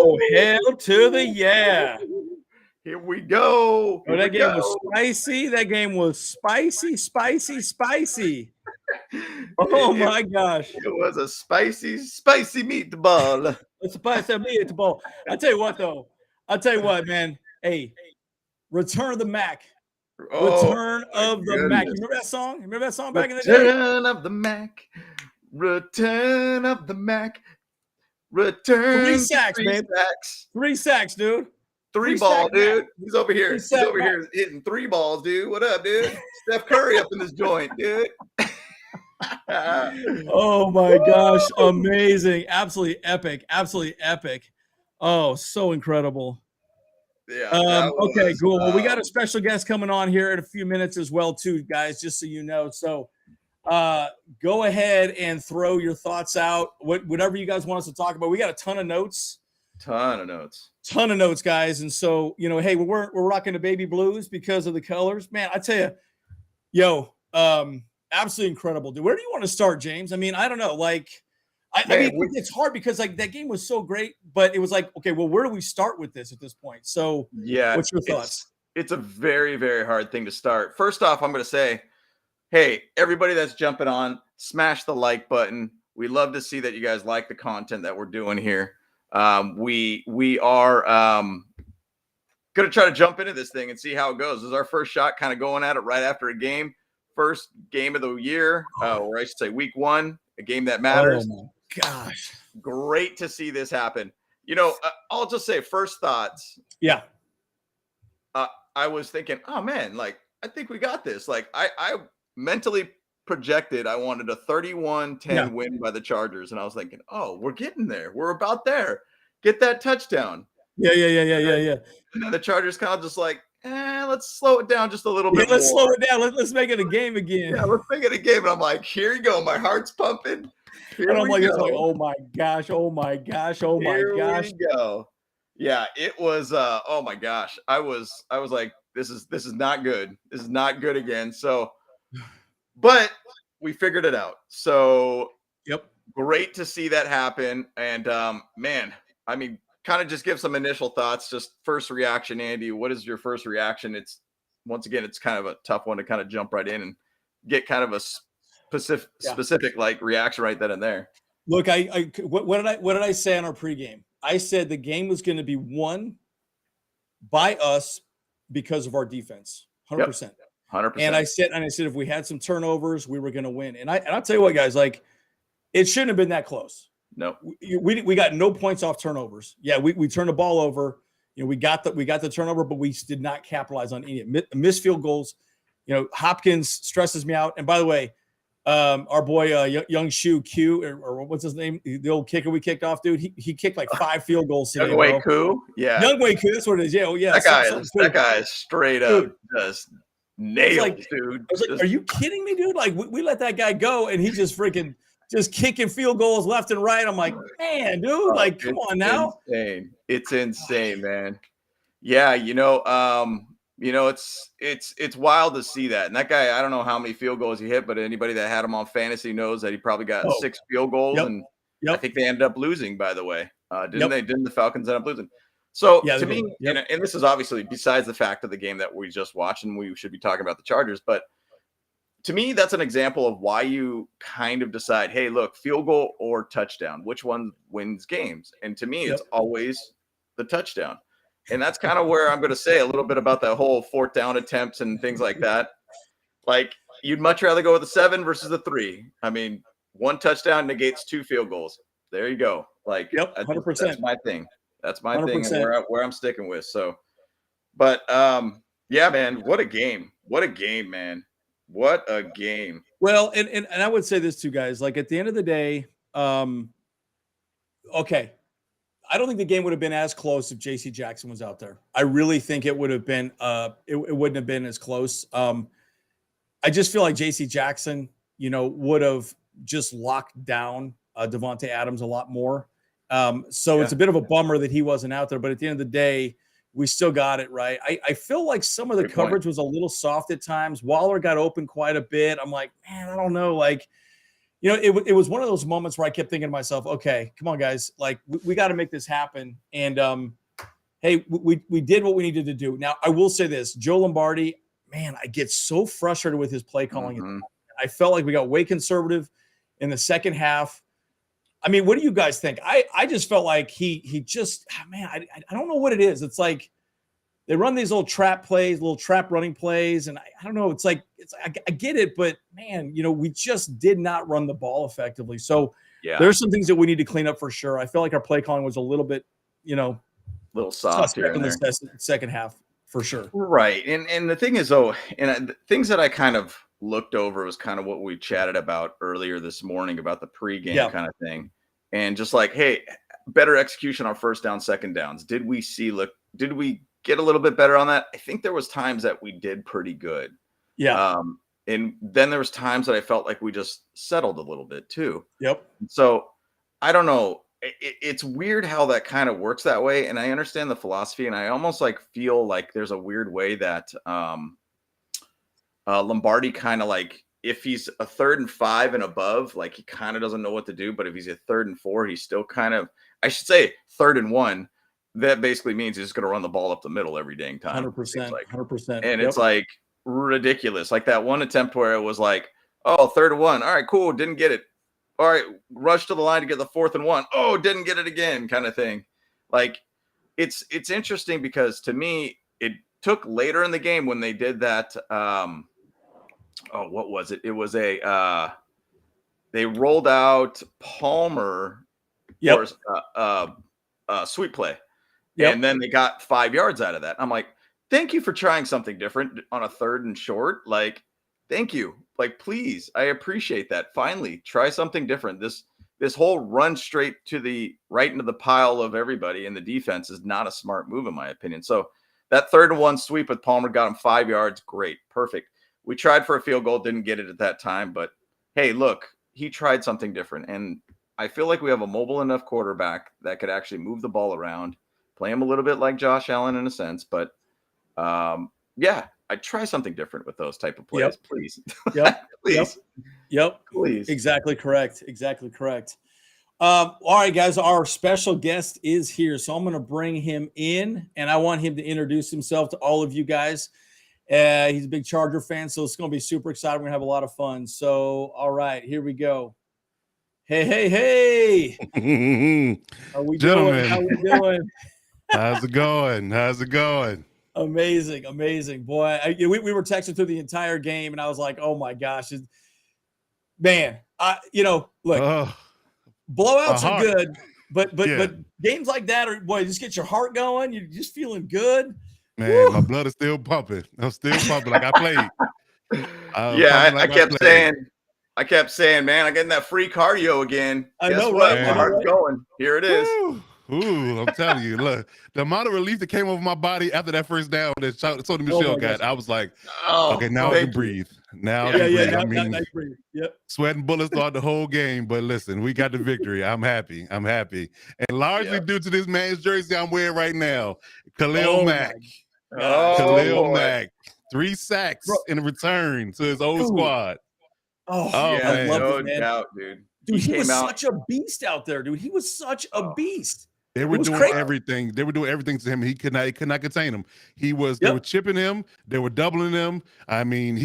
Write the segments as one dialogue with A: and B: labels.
A: Oh, hell to the yeah.
B: Here we go.
A: Oh, that game was spicy. That game was spicy, spicy, spicy. Oh my gosh.
B: It was a spicy, spicy meatball.
A: It's spicy meatball. I tell you what, though. I'll tell you what, man. Hey, Return of the Mac.
B: Oh,
A: Return
B: my
A: of the Mac. You
B: goodness.
A: remember that song? You remember that song back in the day?
B: Return of the Mac. Return of the Mac. Return
A: 3
B: to
A: sacks,
B: three
A: babe.
B: sacks.
A: 3 sacks, dude.
B: Three
A: Three
B: ball,
A: sack
B: dude.
A: Mac.
B: He's over here. He's
A: sack
B: over
A: Mac.
B: here hitting 3 balls, dude. What up, dude? Steph Curry up in this joint, dude.
A: Oh my gosh. Amazing. Absolutely epic. Absolutely epic. Oh, so incredible.
B: Yeah.
A: Okay, cool. Well, we got a special guest coming on here in a few minutes as well, too, guys, just so you know. So go ahead and throw your thoughts out. Whatever you guys want us to talk about. We got a ton of notes.
B: Ton of notes,
A: guys. And so, hey, we're rocking the baby blues because of the colors. Man, I tell you, absolutely incredible, dude. Where do you want to start, James? I mean, I don't know. Like, I mean, it's hard because like that game was so great, but it was like, okay, well, where do we start with this at this point? So,
B: yeah,
A: what's your thoughts?
B: It's a very, very hard thing to start. First off, I'm going to say, hey, everybody that's jumping on, smash the like button. We love to see that you guys like the content that we're doing here. We are going to try to jump into this thing and see how it goes. This is our first shot, kind of going at it right after a game. First game of the year, or I should say week 1, a game that matters.
A: Oh my gosh.
B: Great to see this happen. I'll just say first thoughts.
A: Yeah.
B: I was thinking, oh man, like, I think we got this. Like, I mentally projected I wanted a 31-10 win by the Chargers. And I was thinking, oh, we're getting there. We're about there. Get that touchdown.
A: Yeah.
B: And then the Chargers kind of just like, let's slow it down just a little bit.
A: Let's slow it down. Let's make it a game again.
B: Yeah, let's make it a game. And I'm like, here you go. My heart's pumping.
A: And I'm like, oh my gosh.
B: Here we go. Yeah, it was oh my gosh. I was like, this is not good. This is not good again. So, but we figured it out. So great to see that happen. And man, I mean, kind of just give some initial thoughts. Just first reaction, Andy. What is your first reaction? It's kind of a tough one to kind of jump right in and get kind of a specific like reaction right then and there.
A: Look, what did I say on our pregame? I said the game was going to be won by us because of our defense, 100%.
B: 100%.
A: And I said if we had some turnovers, we were going to win. And I'll tell you what, guys, like it shouldn't have been that close.
B: No,
A: we got no points off turnovers. Yeah, we turned the ball over. We got the turnover, but we did not capitalize on any missed field goals. Hopkins stresses me out. And by the way, our boy Young Shu Q, or what's his name, the old kicker we kicked off, dude. He kicked like 5 field goals today.
B: Younghoe Koo, yeah.
A: Younghoe Koo, that's what it is. Yeah, yeah.
B: That guy is straight up just nailed, dude.
A: I was like, are you kidding me, dude? Like we let that guy go, and he just freaking just kicking field goals left and right. I'm like, man, dude, like, come on now.
B: Insane. It's insane, man. Yeah, it's wild to see that. And that guy, I don't know how many field goals he hit, but anybody that had him on fantasy knows that he probably got 6 field goals. And I think they ended up losing, by the way. Didn't they? Didn't the Falcons end up losing? So to me, and this is obviously besides the fact of the game that we just watched, and we should be talking about the Chargers, but to me, that's an example of why you kind of decide, hey, look, field goal or touchdown, which one wins games? And to me, it's always the touchdown. And that's kind of where I'm going to say a little bit about that whole 4th down attempts and things like that. Like, you'd much rather go with a 7 versus a 3. I mean, 1 touchdown negates 2 field goals. There you go. Like,
A: 100%.
B: That's my thing. That's my 100%. Thing and where I'm sticking with. So, but yeah, man, what a game. What a game, man. What a game.
A: Well, and I would say this too, guys. Like, at the end of the day, okay, I don't think the game would have been as close if J.C. Jackson was out there. I really think it would have been it wouldn't have been as close. I just feel like J.C. Jackson, would have just locked down Devontae Adams a lot more. So it's a bit of a bummer that he wasn't out there. But at the end of the day, we still got it right. I feel like some of the coverage was a little soft at times. Waller got open quite a bit. I'm like, man, I don't know. Like, it was one of those moments where I kept thinking to myself, okay, come on, guys, like we got to make this happen. And hey, we did what we needed to do. Now, I will say this, Joe Lombardi, man, I get so frustrated with his play calling.
B: Mm-hmm.
A: I felt like we got way conservative in the second half. I mean, what do you guys think? I just felt like he just, man, I don't know what it is. It's like they run these little trap plays, little trap running plays, and I don't know. It's like I get it, but man, we just did not run the ball effectively. So there's some things that we need to clean up for sure. I feel like our play calling was a little bit,
B: little soft here
A: in the second half for sure.
B: Right, and the thing is though, and the things that I kind of looked over was kind of what we chatted about earlier this morning about the pregame kind of thing, and just like, hey, better execution on first down, second downs. Did we get a little bit better on that? I think there was times that we did pretty good.
A: Yeah.
B: And then there was times that I felt like we just settled a little bit too.
A: Yep.
B: So I don't know. It's weird how that kind of works that way. And I understand the philosophy, and I almost like feel like there's a weird way that Lombardi kind of like, if he's a 3rd and 5 and above, like he kind of doesn't know what to do. But if he's a 3rd and 4, he's still kind of, I should say 3rd and 1. That basically means he's just going to run the ball up the middle every dang time.
A: 100%. 100%.
B: And it's like ridiculous. Like that one attempt where it was like, oh, 3rd and 1. All right, cool. Didn't get it. All right, rush to the line to get the 4th and 1. Oh, didn't get it again, kind of thing. Like it's interesting because to me, it took later in the game when they did that. What was it? It was they rolled out Palmer for sweep play. Yep. And then they got 5 yards out of that. I'm like, thank you for trying something different on a 3rd and short. Like, thank you. Like, please, I appreciate that. Finally, try something different. This whole run straight to right into the pile of everybody in the defense is not a smart move, in my opinion. So that 3rd and 1 sweep with Palmer got him 5 yards. Great. Perfect. We tried for a field goal, didn't get it at that time. But, hey, look, he tried something different. And I feel like we have a mobile enough quarterback that could actually move the ball around, play him a little bit like Josh Allen in a sense. But, I'd try something different with those type of plays, please.
A: Yep.
B: Please.
A: Yep.
B: Please.
A: Exactly correct. All right, guys, our special guest is here. So I'm going to bring him in, and I want him to introduce himself to all of you guys. He's a big Charger fan, so it's going to be super exciting. We're going to have a lot of fun. So, all right, here we go. Hey. How we
C: Gentlemen.
A: doing? How we doing?
C: How's it going?
A: Amazing. Boy, we were texting through the entire game, and I was like, oh, my gosh. Man, look, blowouts are good, but games like that just get your heart going. You're just feeling good.
C: Man, Woo! My blood is still pumping. I'm still pumping like I played.
B: I kept saying, man, I'm getting that free cardio again.
A: Guess know, what?
B: My heart's going. Here it is.
C: Ooh, I'm telling you, look, the amount of relief that came over my body after that first down that Sony Michel got, I was like, okay, now I can breathe. Now I can breathe. I mean, sweating bullets throughout the whole game, but listen, we got the victory. I'm happy. And largely due to this man's jersey I'm wearing right now, Khalil Mack. Khalil Mack. 3 sacks in return to his old squad.
A: I love it, man.
B: Doubt, dude.
A: Dude, he was such a beast out there, dude. He was such a beast.
C: They were doing everything. They were doing everything to him. He could not contain him. They were chipping him. They were doubling him. I mean,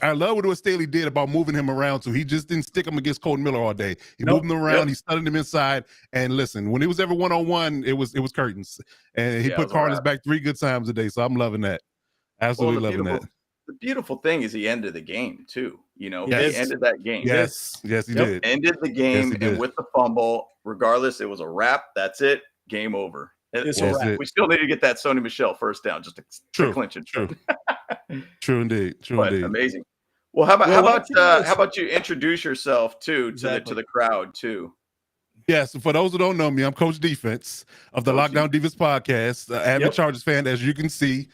C: I love what Staley did about moving him around too. He just didn't stick him against Colton Miller all day. He moved him around. He studied him inside. And listen, when it was ever one-on-one, it was curtains. And he put Carlos back 3 good times a day. So I'm loving that. Absolutely loving that.
B: The beautiful thing is he ended the game too. He ended that game.
C: Yes, he did.
B: Ended the game, and with the fumble, regardless, it was a wrap. That's it. Game over. It's a wrap. We still need to get that Sony Michel first down just to clinch it.
C: True indeed.
B: Amazing. Well, how about you introduce yourself too to the crowd too?
C: Yes, for those who don't know me, I'm Coach Defense of the Lockdown Defense podcast, avid Chargers fan, as you can see.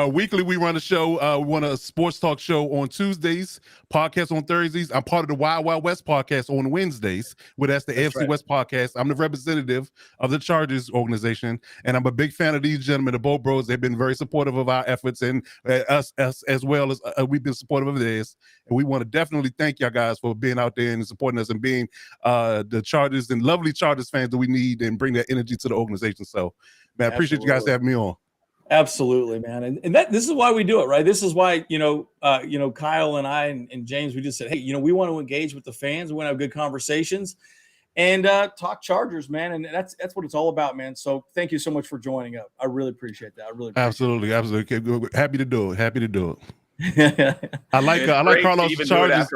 C: Weekly, we run a show. We run a sports talk show on Tuesdays, podcast on Thursdays. I'm part of the Wild Wild West podcast on Wednesdays, where that's the AFC West podcast. I'm the representative of the Chargers organization, and I'm a big fan of these gentlemen, the Bo Bros. They've been very supportive of our efforts, and us as well as we've been supportive of theirs. And we want to definitely thank y'all guys for being out there and supporting us and being the Chargers and lovely Chargers fans that we need and bring that energy to the organization. So, man, I appreciate you guys having me on.
A: Absolutely, man. And this is why we do it, right? This is why, Kyle and I and James, we just said, hey, we want to engage with the fans. We want to have good conversations and talk Chargers, man. And that's what it's all about, man. So thank you so much for joining up. I really appreciate that. I really appreciate
C: absolutely. Happy to do it. I like Carlos Chargers.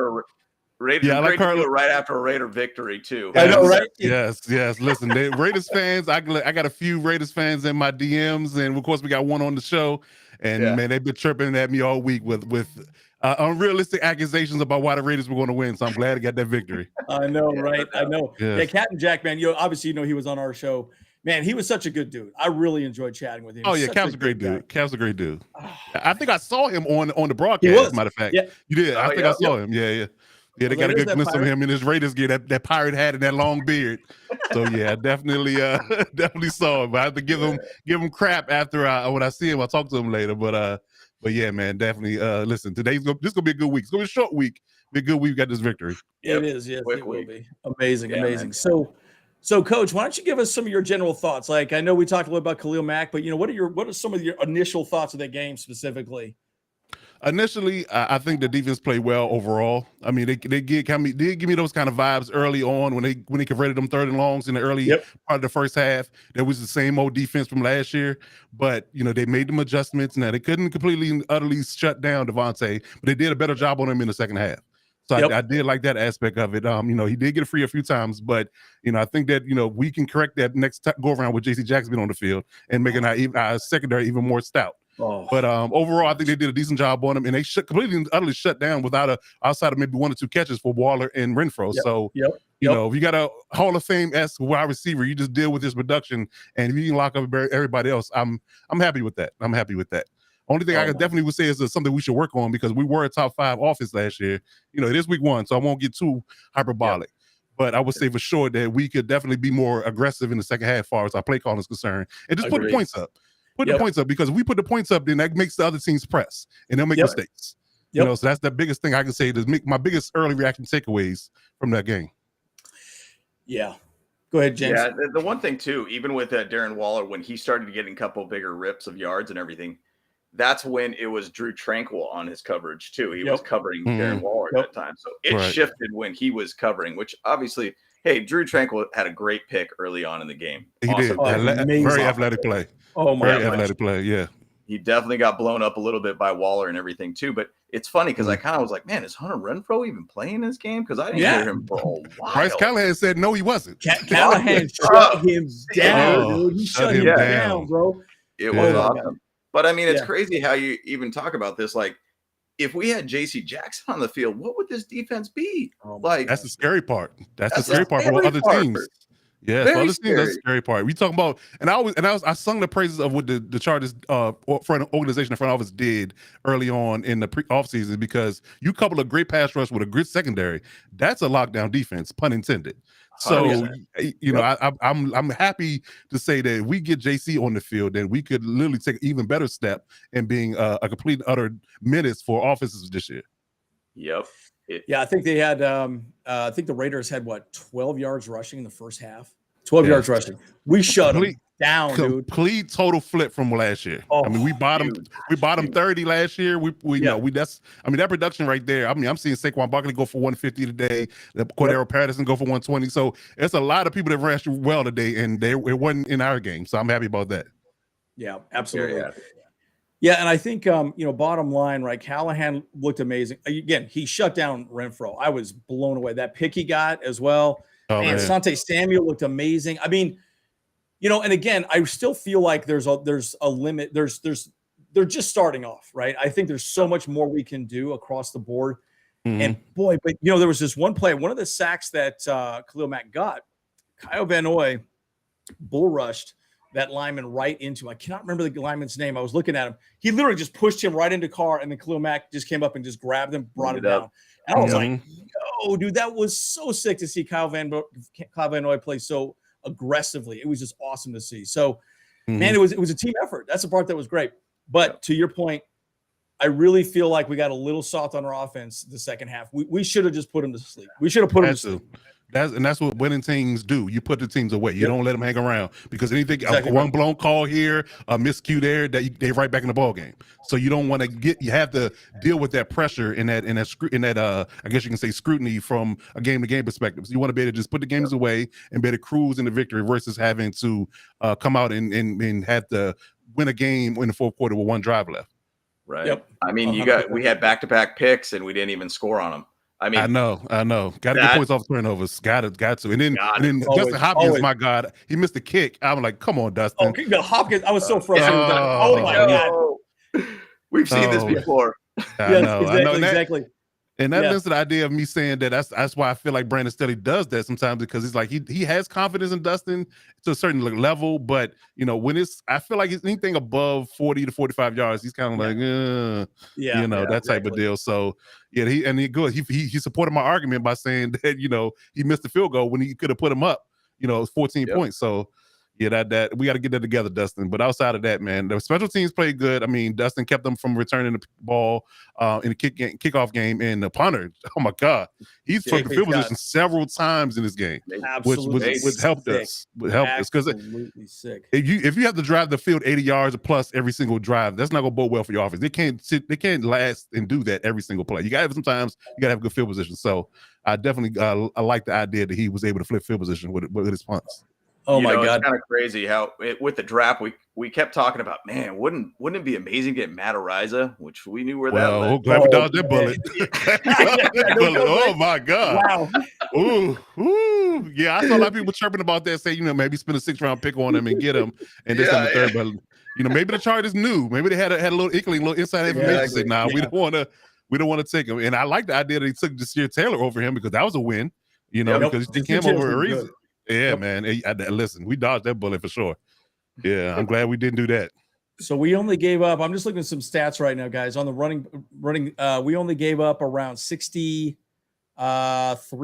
B: Raiders, I like Carlos right after a Raider victory too.
C: Yes, I know, right? Yes. Listen, Raiders fans, I got a few Raiders fans in my DMs, and of course we got one on the show. And man, they've been chirping at me all week with unrealistic accusations about why the Raiders were going to win. So I'm glad I got that victory.
A: I know, right? I know. Yeah, Captain Jack, man. Obviously, he was on our show. Man, he was such a good dude. I really enjoyed chatting with him.
C: Oh yeah, Cap's a great dude. Cap's a great dude. I think I saw him on the broadcast. As a matter of fact, you did. I think I saw him. Yeah. Yeah, they got a good glimpse of him in his Raiders gear, that pirate hat and that long beard. So yeah, definitely saw him. But I have to give him crap after when I see him. I'll talk to him later. But yeah, man, definitely. Listen, this gonna be a good week. It's gonna be a short week. Be a good week. We got this victory.
A: It is. Yes, it will be amazing. Man. So, Coach, why don't you give us some of your general thoughts? Like, I know we talked a little about Khalil Mack, but what are some of your initial thoughts of that game specifically?
C: Initially, I think the defense played well overall. I mean, they did give me those kind of vibes early on when they converted them 3rd and longs in the early part of the first half. That was the same old defense from last year, but they made them adjustments. Now they couldn't completely and utterly shut down Devontae, but they did a better job on him in the second half. So I did like that aspect of it. He did get free a few times, but I think that we can correct that next go around with J.C. Jackson being on the field and making our secondary even more stout. But overall, I think they did a decent job on him, and they completely and utterly shut down outside of maybe 1 or 2 catches for Waller and Renfro. So, if you got a Hall of Fame-esque wide receiver, you just deal with his production, and if you can lock up everybody else, I'm happy with that. Only thing I definitely would say is something we should work on, because we were a top 5 offense last year. It is week 1, so I won't get too hyperbolic. But I would say for sure that we could definitely be more aggressive in the second half as far as our play calling is concerned, and just put the points up. Put the points up, because if we put the points up, then that makes the other teams press, and they'll make mistakes. So that's the biggest thing I can say to make my biggest early reaction takeaways from that game.
A: Yeah. Go ahead, James.
B: Yeah, the one thing too, even with Darren Waller, when he started getting a couple bigger rips of yards and everything, that's when it was Drew Tranquil on his coverage too. He was covering Darren Waller at that time. So it shifted when he was covering, which obviously, hey, Drew Tranquil had a great pick early on in the game.
C: He did. Very athletic play.
A: Oh my
C: God. Athletic play, yeah.
B: He definitely got blown up a little bit by Waller and everything too. But it's funny because I kind of was like, man, is Hunter Renfrow even playing this game? Because I didn't hear him for a while.
C: Bryce Callahan said no, he wasn't.
A: Callahan shut him down, dude. He shut him down, bro.
B: It was awesome. But I mean, it's crazy how you even talk about this. Like, if we had J.C. Jackson on the field, what would this defense be?
C: That's the scary part. That's the scary part for other teams. Yeah, for other teams, that's the scary part. We talk about, I sung the praises of what the Chargers front organization, the front office did early on in the offseason, because you couple a great pass rush with a great secondary. That's a lockdown defense, pun intended. So, I'm happy to say that if we get JC on the field, then we could literally take an even better step in being a complete and utter menace for offenses this year.
B: Yep.
A: I think they had. I think the Raiders had 12 yards rushing in the first half. 12 yards rushing. We shut them down, dude.
C: Complete total flip from last year. I mean, we bottomed 30 last year. That production right there. I mean, I'm seeing Saquon Barkley go for 150 today. Cordero Patterson go for 120. So it's a lot of people that rushed well today, and it wasn't in our game. So I'm happy about that.
A: Yeah, absolutely. Yeah, and I think bottom line, right? Callahan looked amazing. Again, he shut down Renfro. I was blown away. That pick he got as well. And Asante Samuel looked amazing. I mean, and again, I still feel like there's a limit. They're just starting off, right? I think there's so much more we can do across the board. And boy, but there was this one play, one of the sacks that Khalil Mack got, Kyle Van Noy bull rushed that lineman right into him. I cannot remember the lineman's name. I was looking at him. He literally just pushed him right into Carr, and then Khalil Mack just came up and just grabbed him, brought him down. And I was like, yo, dude, that was so sick to see Kyle Van Noy play so aggressively. It was just awesome to see. So, man, it was a team effort. That's the part that was great. But to your point, I really feel like we got a little soft on our offense the second half. We should have just put them to sleep. We should have put them to sleep.
C: That's what winning teams do. You put the teams away. You don't let them hang around, because anything one blown call here, a miscue there, that they right back in the ball game. So you don't want to you have to deal with that pressure in that I guess you can say scrutiny from a game to game perspective. So you want to be able to just put the games away and be able to cruise into victory versus having to come out and have to win a game in the fourth quarter with one drive left.
B: Right. Yep. I mean, we had back-to-back picks and we didn't even score on them. I mean,
C: I know. Got to get points off turnovers. Got to. And then Dustin Hopkins, my God, he missed the kick. I'm like, come on, Dustin.
A: Hopkins, I was so frustrated with that. Oh my God.
B: We've seen this before.
A: I know. Exactly.
C: And that's the idea of me saying that that's why I feel like Brandon Staley does that sometimes, because he's like he has confidence in Dustin to a certain level, but when I feel like anything above 40 to 45 yards, he's kind of like that type of deal. So he supported my argument by saying that he missed the field goal when he could have put him up 14 points. So that we got to get that together, Dustin. But outside of that, man, the special teams played good. I mean, Dustin kept them from returning the ball in the kickoff game, and the punter, oh my God, he's flipped the field position several times in this game, which helped us. Because if you have to drive the field 80 yards or plus every single drive, that's not going to bode well for your offense. They can't last and do that every single play. Sometimes you got to have good field position. So I definitely I like the idea that he was able to flip field position with his punts.
A: Oh my God!
B: It's kind of crazy how with the draft we kept talking about, man, wouldn't it be amazing to get Matt Ariza, which we knew where that led.
C: Glad we dodged that bullet. Oh my God!
A: Wow!
C: Ooh! Yeah, I saw a lot of people chirping about that, saying maybe spend a 6th-round pick on him and get him, and this time the third. But maybe the Chargers knew. Maybe they had a little inkling, a little inside information. Say, we don't want to take him. And I like the idea that he took Jasir Taylor over him, because that was a win. Because he came over Ariza. Yeah, man. Listen, we dodged that bullet for sure. Yeah, I'm glad we didn't do that.
A: So we only gave up. I'm just looking at some stats right now, guys. On the running. We only gave up around 63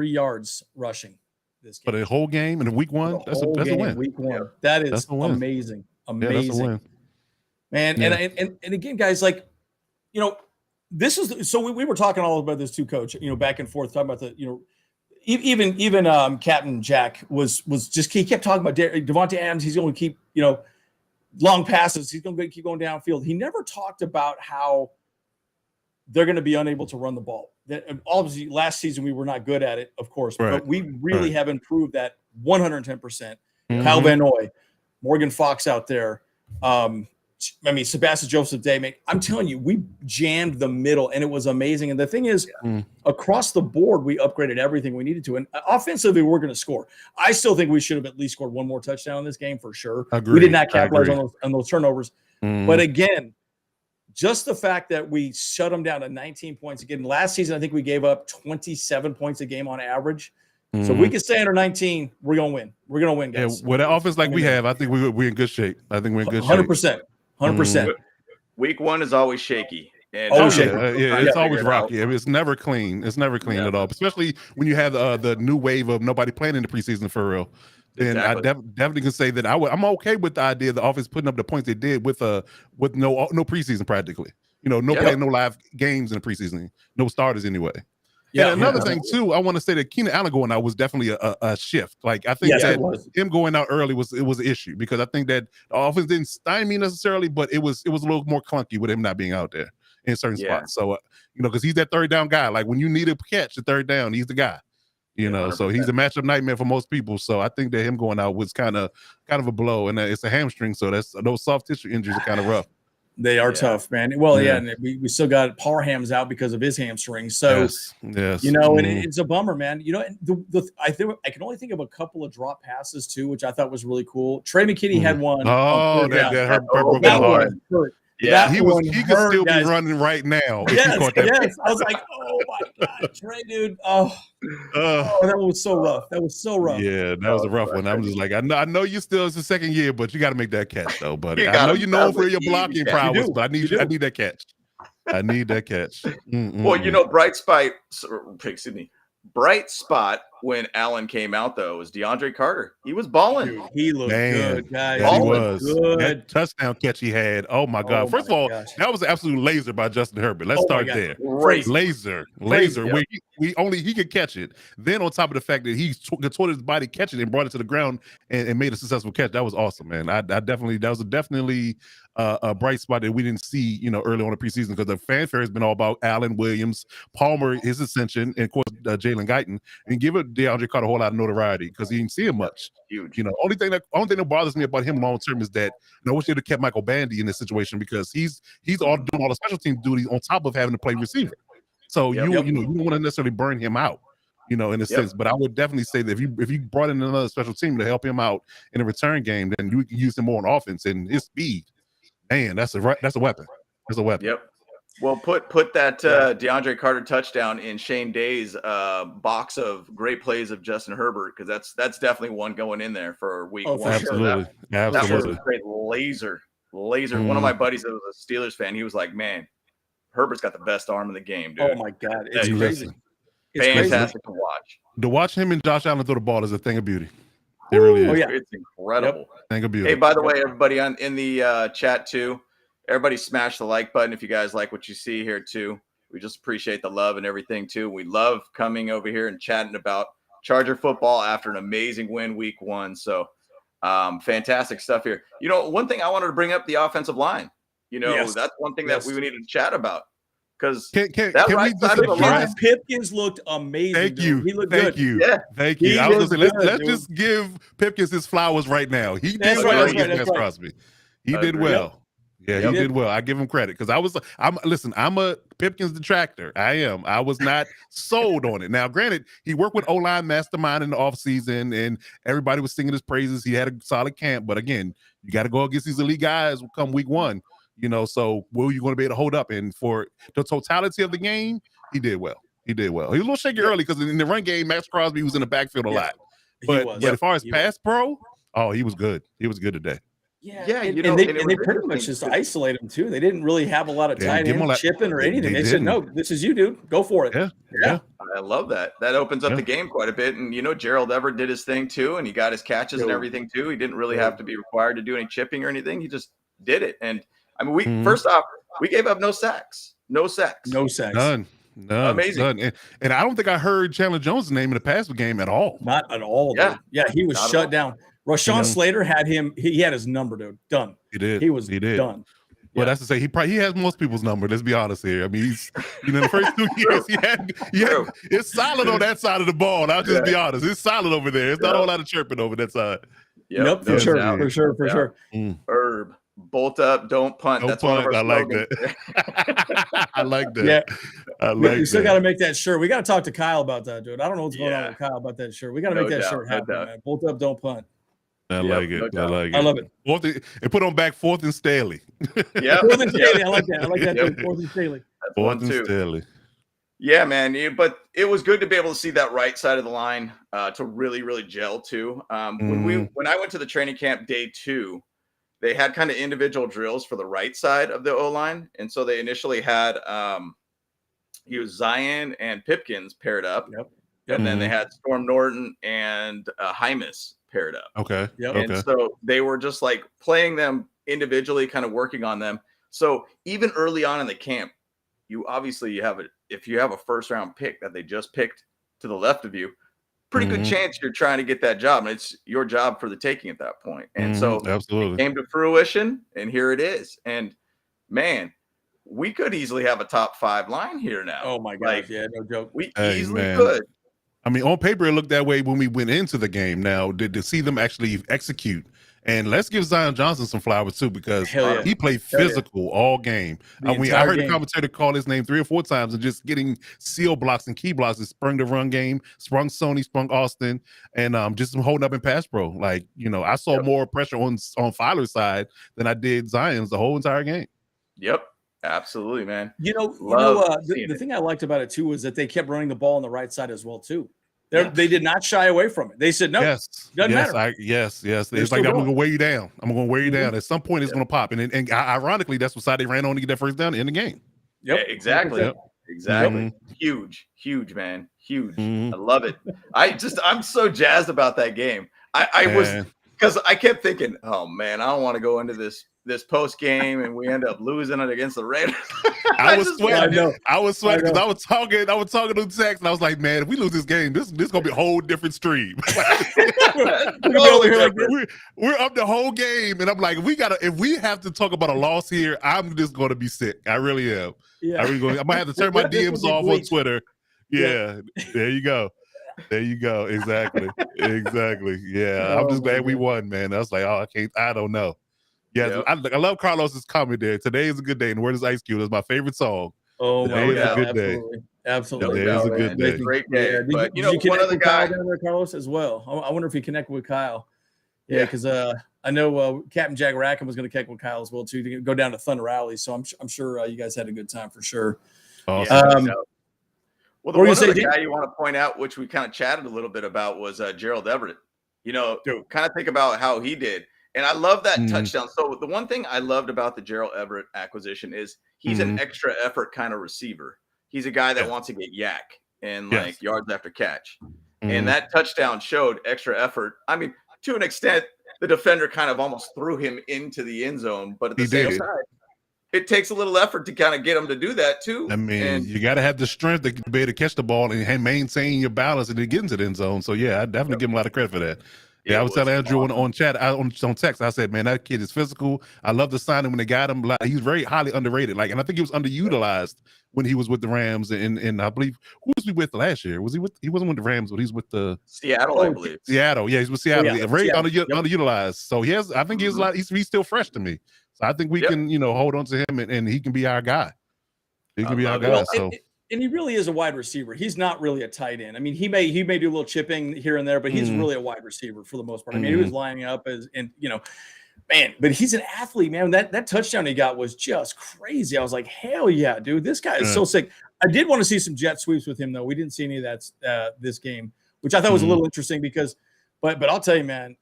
A: yards rushing this game.
C: For the whole game in week one, that's a win.
A: Week one, that is amazing. Amazing,
C: that's a win.
A: Man. Yeah. And again, guys, this is so we were talking all about this too, Coach. Back and forth talking about the Even Captain Jack was just, he kept talking about Devontae Adams. He's going to keep long passes. He's going to keep going downfield. He never talked about how they're going to be unable to run the ball. Obviously, last season we were not good at it, of course, but we really have improved that 110%. Kyle Van Noy, Morgan Fox out there. Sebastian Joseph Day, I'm telling you, we jammed the middle, and it was amazing. And the thing is, across the board, we upgraded everything we needed to. And offensively, we're going to score. I still think we should have at least scored one more touchdown in this game for sure.
C: Agreed.
A: We did not capitalize on those turnovers. But again, just the fact that we shut them down to 19 points. Again, last season, I think we gave up 27 points a game on average. So if we can stay under 19, we're going to win. We're going to win, guys.
C: Yeah, with an offense like we have, I think we're in good shape.
A: 100%. 100%.
B: Week one is always shaky. And
C: it's always rocky. It's never clean. It's never clean at all, especially when you have the new wave of nobody playing in the preseason for real. And I definitely can say that I'm okay with the idea of the offense putting up the points they did with no preseason practically. Playing no live games in the preseason, no starters anyway. Yeah. And another thing too, I want to say that Keenan Allen going out was definitely a shift. Like I think that him going out early was an issue, because I think that the offense didn't stymie necessarily, but it was a little more clunky with him not being out there in certain spots. So because he's that third down guy. Like when you need a catch, the third down, he's the guy. So he's a matchup nightmare for most people. So I think that him going out was kind of a blow, and it's a hamstring. So those soft tissue injuries are kind of rough.
A: They are tough, man. Well, and we still got Parham's out because of his hamstring. So,
C: yes.
A: And it's a bummer, man. I can only think of a couple of drop passes too, which I thought was really cool. Trey McKinney had one.
C: Oh, that hurt.
B: Yeah,
C: he could still be running right now.
A: Yes, yes. I was like, oh my God, Trey, dude. Oh, that was so rough. That was so rough.
C: Yeah, that was a rough one. I'm just like, I know you still it's the second year, but you got to make that catch though, buddy. I know you know for your blocking prowess, but I need that catch. I need that catch.
B: Well, bright spot when Allen came out though was DeAndre Carter. He was balling.
A: Dude, he looked good, guys.
C: He was good. That touchdown catch he had. Oh my God! First of all, that was an absolute laser by Justin Herbert. Let's start there. Laser. Where he could catch it. Then on top of the fact that he contorted his body, catch it, and brought it to the ground and made a successful catch. That was awesome, man. That was definitely a bright spot that we didn't see, early on in the preseason, because the fanfare has been all about Allen, Williams, Palmer, his ascension, and of course Jalen Guyton, and give it DeAndre Carter a whole lot of notoriety because he didn't see him much.
B: Huge.
C: Only thing that bothers me about him long term is that I wish they'd have kept Michael Bandy in this situation, because he's all doing all the special team duties on top of having to play receiver. So you don't want to necessarily burn him out, in a sense. But I would definitely say that if you brought in another special team to help him out in a return game, then you can use him more on offense, and his speed. Man, that's a weapon. That's a weapon.
B: Yep. Well, put that DeAndre Carter touchdown in Shane Day's box of great plays of Justin Herbert, because that's definitely one going in there for week one.
C: Absolutely.
B: That was a great laser. One of my buddies that was a Steelers fan, he was like, "Man, Herbert's got the best arm in the game, dude."
A: Oh my God, it's crazy.
B: Fantastic to watch.
C: To watch him and Josh Allen throw the ball is a thing of beauty. It really is.
A: Oh, yeah.
B: It's incredible.
C: Thing of beauty.
B: Hey, by the way, everybody in the chat too, everybody smash the like button if you guys like what you see here too. We just appreciate the love and everything too. We love coming over here and chatting about Charger football after an amazing win week one. So fantastic stuff here. One thing I wanted to bring up, the offensive line. That's one thing that we needed to chat about. Because that right side of the line,
A: Pipkins looked amazing.
C: Thank you.
A: He looked
C: good.
B: Yeah.
C: Thank you. I was gonna say, let's just give Pipkins his flowers right now. He did well against Crosby. He did well. Yeah, he did well. I give him credit, because I'm a Pipkins detractor. I am. I was not sold on it. Now, granted, he worked with O-line mastermind in the offseason, and everybody was singing his praises. He had a solid camp, but again, you got to go against these elite guys come week one. So will you going to be able to hold up? And for the totality of the game, he did well. He was a little shaky early, because in the run game, Max Crosby was in the backfield a lot. But as far as pass pro, he was good. He was good today.
A: Yeah, and they pretty much just isolated him too. They didn't really have a lot of tight end chipping or anything. They said, "No, this is you, dude. Go for it."
C: Yeah.
B: I love that. That opens up the game quite a bit. And Gerald Everett did his thing too, and he got his catches and everything too. He didn't really have to be required to do any chipping or anything. He just did it. And I mean, first off, we gave up no sacks.
C: None.
B: Amazing.
C: None. And I don't think I heard Chandler Jones' name in the pass game at all.
A: Not at all. Yeah, he was shut down. Rashawn Slater had him. He had his number, dude. Done.
C: He did.
A: He did. Done.
C: Well, that's to say, he has most people's number. Let's be honest here. I mean, he's the first 2 years he had it's solid on that side of the ball. I'll just be honest. It's solid over there. It's not a whole lot of chirping over that side.
A: Yep, for sure.
B: Herb, bolt up, don't punt.
C: Don't
B: That's
C: punt.
B: one of our slogans.
C: I like that. I like that.
A: We still got to make that shirt. We got to talk to Kyle about that, dude. I don't know what's going on with Kyle about that shirt. We got to make that shirt happen, man. Bolt up, don't punt.
C: I like it.
B: No
C: I like it.
A: I love it.
C: And put on back 4th and Staley.
B: Yeah.
A: 4th and Staley. I like that. I like that. 4th and Staley.
B: That's
C: 4th and Staley.
B: Yeah, man. But it was good to be able to see that right side of the line to really, really gel too. When I went to the training camp day 2, they had kind of individual drills for the right side of the O-line. And so they initially had Zion and Pipkins paired up.
A: Yep.
B: And then they had Storm Norton and Hymas paired up.
C: Okay.
A: Yep.
B: And so they were just like playing them individually, kind of working on them. So even early on in the camp, if you have a first round pick that they just picked to the left of you, pretty good chance you're trying to get that job, and it's your job for the taking at that point. And so it came to fruition, and here it is. And man, we could easily have a top 5 line here now.
A: Oh my gosh, no joke.
B: We easily could.
C: I mean, on paper, it looked that way when we went into the game. Now, to see them actually execute. And let's give Zion Johnson some flowers, too, because he played physical all game. I heard the commentator call his name 3 or 4 times and just getting seal blocks and key blocks that sprung the run game, sprung Sony, sprung Austin, and just holding up in pass pro. Like, I saw more pressure on Filer's side than I did Zion's the whole entire game.
B: Yep. Absolutely, man.
A: The thing I liked about it too was that they kept running the ball on the right side as well too. They did not shy away from it. They said, no, doesn't matter.
C: Yes. It's like, I'm going to wear you down. I'm going to wear you down. At some point, it's going to pop. And ironically, that's what side they ran on to get that first down in the game.
B: Yep. Yeah, exactly. Yep. Exactly. Huge, man. Huge. I love it. I'm so jazzed about that game. I was, because I kept thinking, oh man, I don't want to go into this post game and we end up losing it against the Raiders.
C: I was sweating because I was talking to Zach, and I was like, man, if we lose this game, this gonna be a whole different stream. We're up the whole game, and I'm like, if we have to talk about a loss here, I'm just gonna be sick. I really am. Yeah. I might have to turn my DMs off on Twitter. Yeah. There you go. Exactly. Yeah. I'm just glad we won, man. I was like, I don't know. Yeah, yep. I love Carlos's comment there. Today is a good day, and Where is Ice Cube? That's my favorite song.
A: Oh,
C: today is a good day.
A: Absolutely.
C: Today is a good day.
B: Great day.
A: Yeah. Did you connect with Kyle down there, Carlos, as well? I wonder if he connected with Kyle. Yeah, because I know Captain Jack Rackham was going to connect with Kyle as well too to go down to Thunder Rally. So I'm sure you guys had a good time for sure.
C: Awesome.
B: Well, the one other guy you want to point out, which we kind of chatted a little bit about, was Gerald Everett. Kind of think about how he did. And I love that touchdown. So the one thing I loved about the Gerald Everett acquisition is he's an extra effort kind of receiver. He's a guy that wants to get yak and like yards after catch. And that touchdown showed extra effort. I mean, to an extent, the defender kind of almost threw him into the end zone, but at the same time, it takes a little effort to kind of get him to do that too.
C: I mean, you got to have the strength to be able to catch the ball and maintain your balance and then get into the end zone. So yeah, I definitely give him a lot of credit for that. Yeah, I was telling Andrew on chat, on text, I said, man, that kid is physical. I love the signing when they got him. He's very highly underrated. And I think he was underutilized when he was with the Rams. And I believe, who was he with last year? He wasn't with the Rams, but he's with the
B: Seattle, I believe.
C: Seattle. Yeah, he's with Seattle. Very underutilized. So I think he's still fresh to me. So I think we can, hold on to him and he can be our guy. He can be our guy.
A: And he really is a wide receiver. He's not really a tight end. I mean, he may do a little chipping here and there, but he's really a wide receiver for the most part. I mean, he was lining up man, but he's an athlete, man. That touchdown he got was just crazy. I was like, hell yeah, dude, this guy is so sick. I did want to see some jet sweeps with him, though. We didn't see any of that this game, which I thought was a little interesting because, but I'll tell you, man,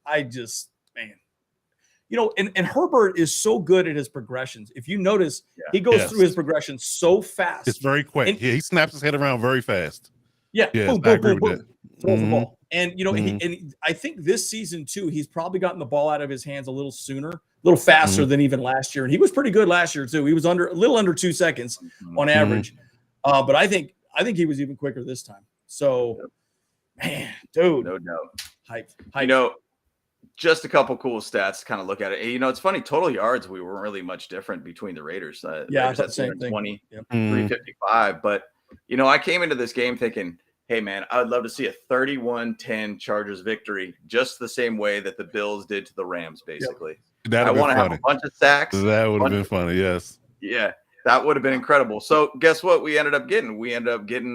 A: and Herbert is so good at his progressions. If you notice, he goes through his progression so fast.
C: It's very quick. He snaps his head around very fast.
A: Yeah, boom, boom, boom, boom. Throws the ball. And, and I think this season, too, he's probably gotten the ball out of his hands a little sooner, a little faster than even last year. And he was pretty good last year, too. He was a little under 2 seconds on average. But I think he was even quicker this time. So, man, dude.
B: No doubt.
A: Hype.
B: Just a couple cool stats to kind of look at it. It's funny. Total yards, we weren't really much different between the Raiders.
A: Raiders had
B: 320, 355. But, I came into this game thinking, hey, man, I would love to see a 31-10 Chargers victory just the same way that the Bills did to the Rams, basically.
C: I
B: want to have a bunch of sacks.
C: That would have been funny, yes.
B: Yeah, that would have been incredible. So guess what we ended up getting? We ended up getting,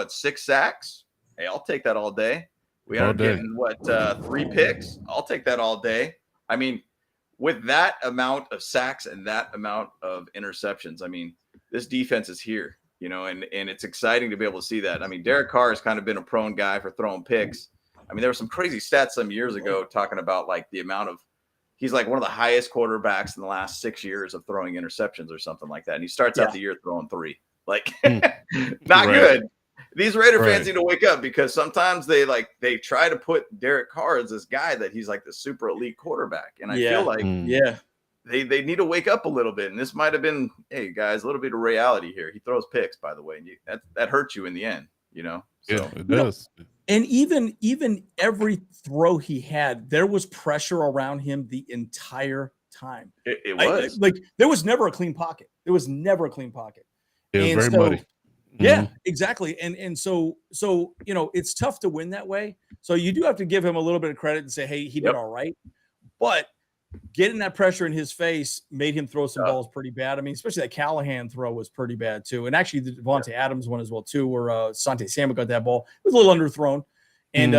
B: 6 sacks? Hey, I'll take that all day. We ended up getting 3 picks. I'll take that all day. I mean, with that amount of sacks and that amount of interceptions, I mean, this defense is here, and it's exciting to be able to see that. I mean, Derek Carr has kind of been a prone guy for throwing picks. I mean, there were some crazy stats some years ago talking about like the amount of, he's like one of the highest quarterbacks in the last 6 years of throwing interceptions or something like that. And he starts out the year throwing 3. Like, not good. These Raider fans need to wake up because sometimes they try to put Derek Carr as this guy that he's like the super elite quarterback. And I feel like they need to wake up a little bit. And this might have been, hey guys, a little bit of reality here. He throws picks, by the way, and that hurts you in the end, So,
C: yeah, it does.
A: And even every throw he had, there was pressure around him the entire time.
B: It was
A: there was never a clean pocket. There was never a clean pocket.
C: It was very muddy.
A: Yeah, exactly. And so it's tough to win that way. So you do have to give him a little bit of credit and say, hey, he did all right. But getting that pressure in his face made him throw some balls pretty bad. I mean, especially that Callahan throw was pretty bad too. And actually the Devontae Adams one as well too, where Sante Samuel got that ball. It was a little underthrown. And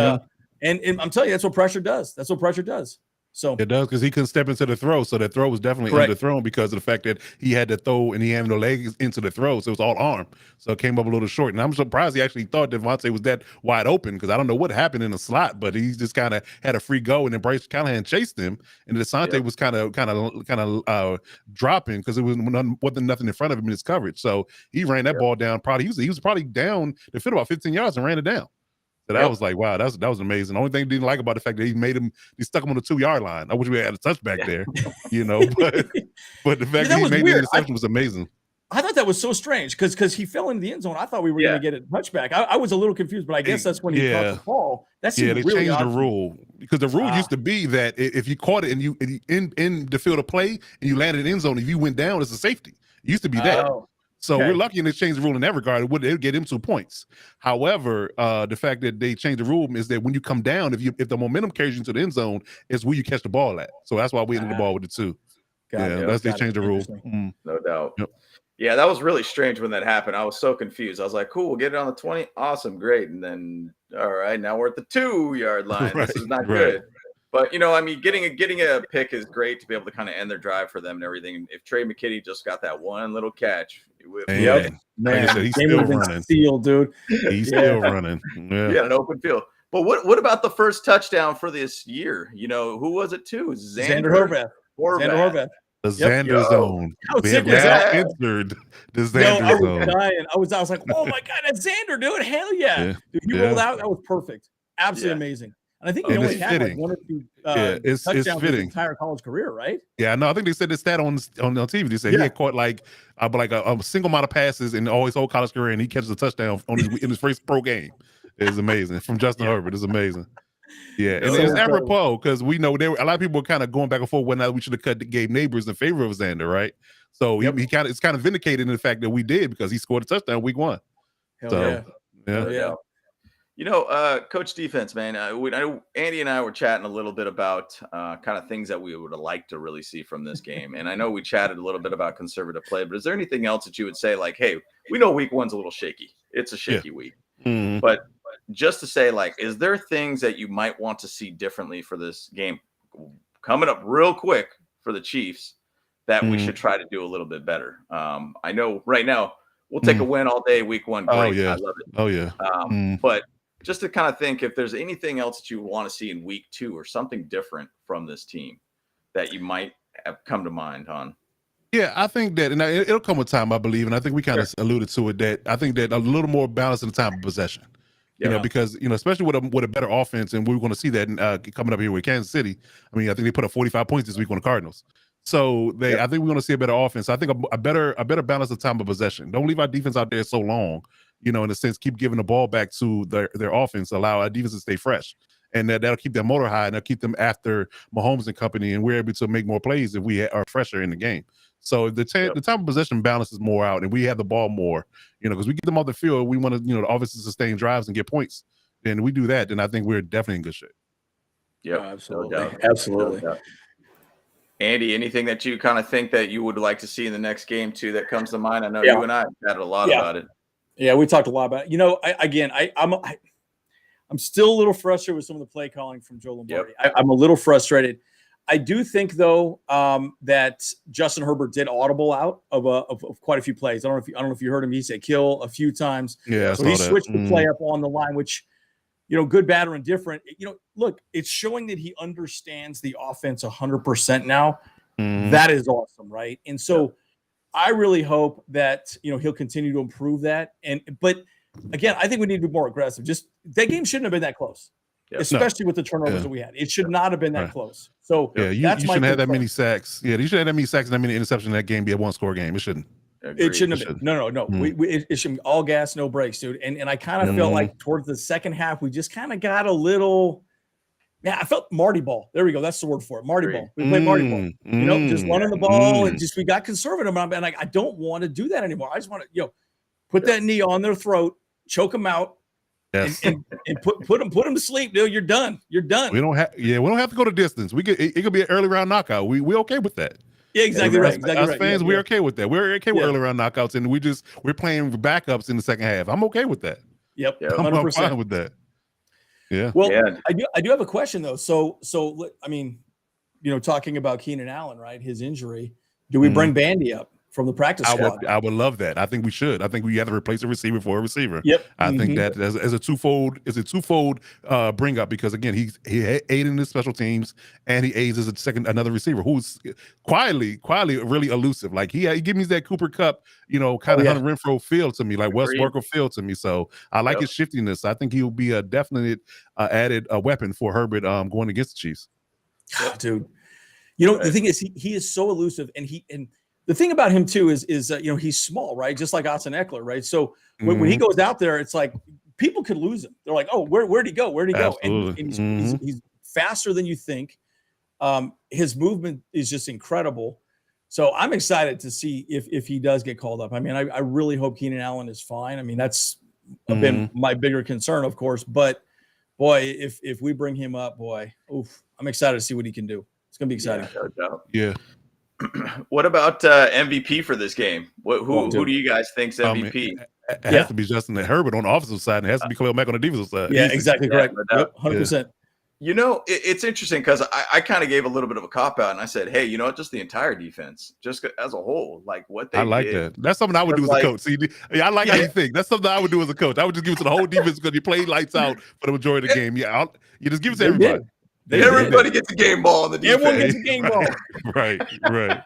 A: and I'm telling you, that's what pressure does. That's what pressure does. So
C: it does, because he couldn't step into the throw. So that throw was definitely underthrown because of the fact that he had to throw and he had no legs into the throw. So it was all arm. So it came up a little short. And I'm surprised he actually thought Devontae was that wide open, because I don't know what happened in the slot, but he just kind of had a free go, and then Bryce Callahan chased him. And Desante was kind of dropping because it wasn't nothing in front of him in his coverage. So he ran that ball down. He was probably down the field about 15 yards and ran it down. So that was like, wow, that was amazing. The only thing I didn't like about the fact that he stuck him on the 2-yard line. I wish we had a touchback there, but the fact that he made the interception was amazing.
A: I thought that was so strange because he fell into the end zone. I thought we were going to get a touchback. I was a little confused, but I guess that's when he caught the ball. That seemed
C: they
A: really
C: changed
A: odd
C: the rule, because the rule used to be that if you caught it and you in the field of play and you landed in the end zone, if you went down, it's a safety. It used to be that. So we're lucky, and they changed the rule in that regard. It would get him 2 points. However, the fact that they changed the rule is that when you come down, if the momentum carries you into the end zone, it's where you catch the ball at. So that's why we ended the ball with the 2. They changed the rule.
B: No doubt. Yep. Yeah, that was really strange when that happened. I was so confused. I was like, cool, we'll get it on the 20. Awesome, great. And then, all right, now we're at the 2-yard line. This is not good. But, getting a pick is great to be able to kind of end their drive for them and everything. If Trey McKitty just got that one little catch, it would
A: man,
C: he's still running.
A: Steel, dude.
C: He's still running. Yeah.
B: He had an open field. But what about the first touchdown for this year? Who was it to?
A: Xander Horvath.
C: The Xander zone. We have now entered the Xander zone.
A: Dying. I was like, oh my God, that's Xander, dude. Hell yeah. Dude, he rolled out. That was perfect. Absolutely amazing. And I think he only had like 1 or 2 touchdowns in his entire college career, right?
C: Yeah, no, I think they said this stat on TV. They said he had caught like a single amount of passes in all his whole college career, and he catches a touchdown in his first pro game. It's amazing. From Justin Herbert. It's amazing. Yeah, and it's apropos because we know a lot of people were kind of going back and forth whether or not we should have cut the Gabe Neighbors in favor of Xander, right? So it's kind of vindicated in the fact that we did, because he scored a touchdown week 1.
A: Hell yeah.
B: Coach Defense, man, I know Andy and I were chatting a little bit about kind of things that we would like to really see from this game. And I know we chatted a little bit about conservative play, but is there anything else that you would say, like, hey, we know week 1's a little shaky. It's a shaky week.
C: Mm-hmm.
B: But just to say, like, is there things that you might want to see differently for this game coming up real quick for the Chiefs that we should try to do a little bit better? I know right now we'll take a win all day week 1. Great.
C: Oh, yeah.
B: I love it.
C: Oh, yeah.
B: But just to kind of think if there's anything else that you want to see in week 2 or something different from this team that you might have come to mind on.
C: Yeah, I think that, and it'll come with time, I believe, and I think we kind of alluded to it, that I think that a little more balance in the time of possession. Because especially with a better offense, and we're going to see that coming up here with Kansas City. I mean, I think they put up 45 points this week on the Cardinals. So I think we're going to see a better offense. I think a better balance of time of possession. Don't leave our defense out there so long. In a sense, keep giving the ball back to their offense, allow our defense to stay fresh, and that'll keep their motor high, and that'll keep them after Mahomes and company, and we're able to make more plays if we are fresher in the game. So the time of possession balances more out, and we have the ball more, because we get them off the field. We want to, the offense to sustain drives and get points. Then we do that, then I think we're definitely in good shape.
B: Yeah,
A: absolutely. Absolutely.
B: No doubt. Andy, anything that you kind of think that you would like to see in the next game too that comes to mind? I know you and I chatted a lot about it.
A: Yeah, we talked a lot about it. I'm still a little frustrated with some of the play calling from Joe Lombardi. I'm a little frustrated. I do think, though, that Justin Herbert did audible out of quite a few plays. I don't know if you heard him. He said kill a few times.
C: Yeah,
A: so he switched the play up on the line, which, good, bad, or indifferent. Look, it's showing that he understands the offense 100% now. That is awesome, right? And so I really hope that he'll continue to improve that. But again, I think we need to be more aggressive. Just that game shouldn't have been that close. Especially with the turnovers that we had. It should not have been that close. So
C: you shouldn't have that many sacks. Yeah, you shouldn't have that many sacks and that many interceptions in that game be a 1-score game. It shouldn't.
A: It shouldn't have been. No. It should be all gas, no brakes, dude. And I kind of felt like towards the second half, we just kind of got a little. Yeah, I felt Marty ball. There we go. That's the word for it. Marty ball. We played Marty ball. Just running the ball and just we got conservative. And I don't want to do that anymore. I just want to put that knee on their throat, choke them out.
C: Yes.
A: And put them to sleep, dude. You're done. You're done.
C: We don't have to go to distance. It could be an early round knockout. We okay with that.
A: Yeah, exactly right.
C: As fans, we're okay with that. We're okay with early round knockouts, and we're playing backups in the second half. I'm okay with that.
A: Yep,
C: I'm fine with that. Yeah.
A: Well, I do have a question though. So I mean, talking about Keenan Allen, right? His injury. Do we bring Bandy up from the practice squad?
C: I would love that. I think we should. I think we have to replace a receiver for a receiver.
A: Yep.
C: I think that as a twofold bring up, because again, he aided in his special teams and he aids as another receiver who's quietly really elusive. Like he gives me that Cooper Kupp, kind of Hunter Renfrow feel to me, like Wes Welker feel to me. So I like his shiftiness. I think he'll be a definite added weapon for Herbert going against the Chiefs.
A: Dude, the thing is he is so elusive, and the thing about him too is he's small, right? Just like Austin Eckler, right? So when he goes out there, it's like people could lose him. They're like, oh, where'd he go? Where'd he go? And he's faster than you think. His movement is just incredible. So I'm excited to see if he does get called up. I mean, I really hope Keenan Allen is fine. I mean, that's been my bigger concern, of course. But boy, if we bring him up, I'm excited to see what he can do. It's gonna be exciting.
C: Yeah.
B: What about MVP for this game? Who do you guys think's MVP?
C: It has to be Justin Herbert on the offensive side, and it has to be Khalil Mack on the defensive side.
A: Yeah, exactly correct. 100%.
B: It's interesting because I kind of gave a little bit of a cop out, and I said, hey, just the entire defense, just as a whole, like what they
C: like
B: did.
C: that. That's something I would do as a coach. See, I like how you think. That's something I would do as a coach. I would just give it to the whole defense because you played lights out for the majority of the game. Yeah, you just give it to everybody.
B: Everybody gets a game ball on the defense.
A: Everyone gets a game ball.
C: Right.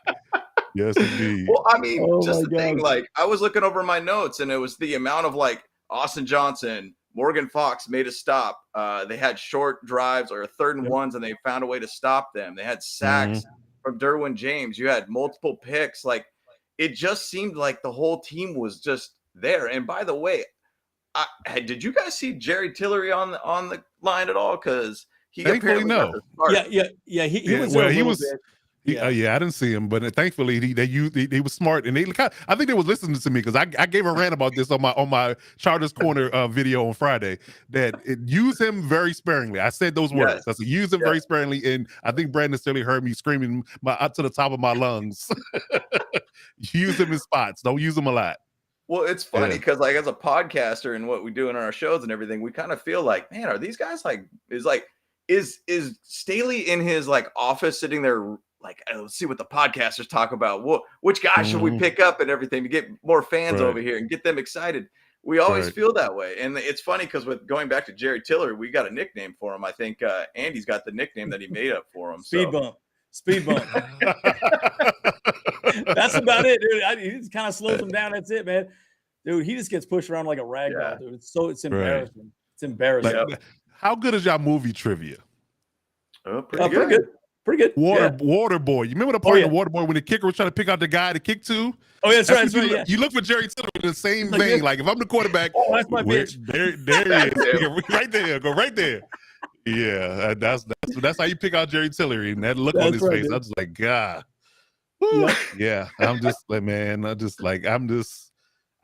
C: Yes, indeed.
B: Well, I mean, just the thing, like I was looking over my notes, and it was the amount of like Austin Johnson, Morgan Fox made a stop. They had short drives or 3rd and 1s, and they found a way to stop them. They had sacks from Derwin James. You had multiple picks. Like it just seemed like the whole team was just there. And by the way, did you guys see Jerry Tillery on the line at all? Because he apparently
C: no.
A: Yeah. He was there a little bit.
C: I didn't see him, but thankfully he was smart, and I think they was listening to me because I gave a rant about this on my Chargers Corner video on Friday that use him very sparingly. I said those words. I said use him very sparingly, and I think Brandon Staley heard me screaming up to the top of my lungs. Use him in spots. Don't use him a lot.
B: Well, it's funny because like as a podcaster and what we do in our shows and everything, we kind of feel like, man, are these guys is Staley in his like office sitting there? Like, let's see what the podcasters talk about. Which guy should we pick up and everything to get more fans over here and get them excited? We always feel that way. And it's funny because with going back to Jerry Tillery, we got a nickname for him. I think Andy's got the nickname that he made up for him.
A: Speed bump. That's about it, dude. He just kind of slows him down. That's it, man. Dude, he just gets pushed around like a rag doll, dude. It's embarrassing.
C: Right.
A: It's embarrassing.
C: Like, how good is y'all movie trivia?
B: Pretty good.
A: Pretty good.
C: Water Boy. You remember the part of Water Boy when the kicker was trying to pick out the guy to kick to?
A: Oh, yeah, that's right.
C: You look for Jerry Tillery in the same vein. Like if I'm the quarterback,
A: that's my bitch.
C: There he is. Right there. Go right there. Yeah, that's how you pick out Jerry Tillery, and that look on his face. Dude. I was like, God. Yeah, I'm just like, man.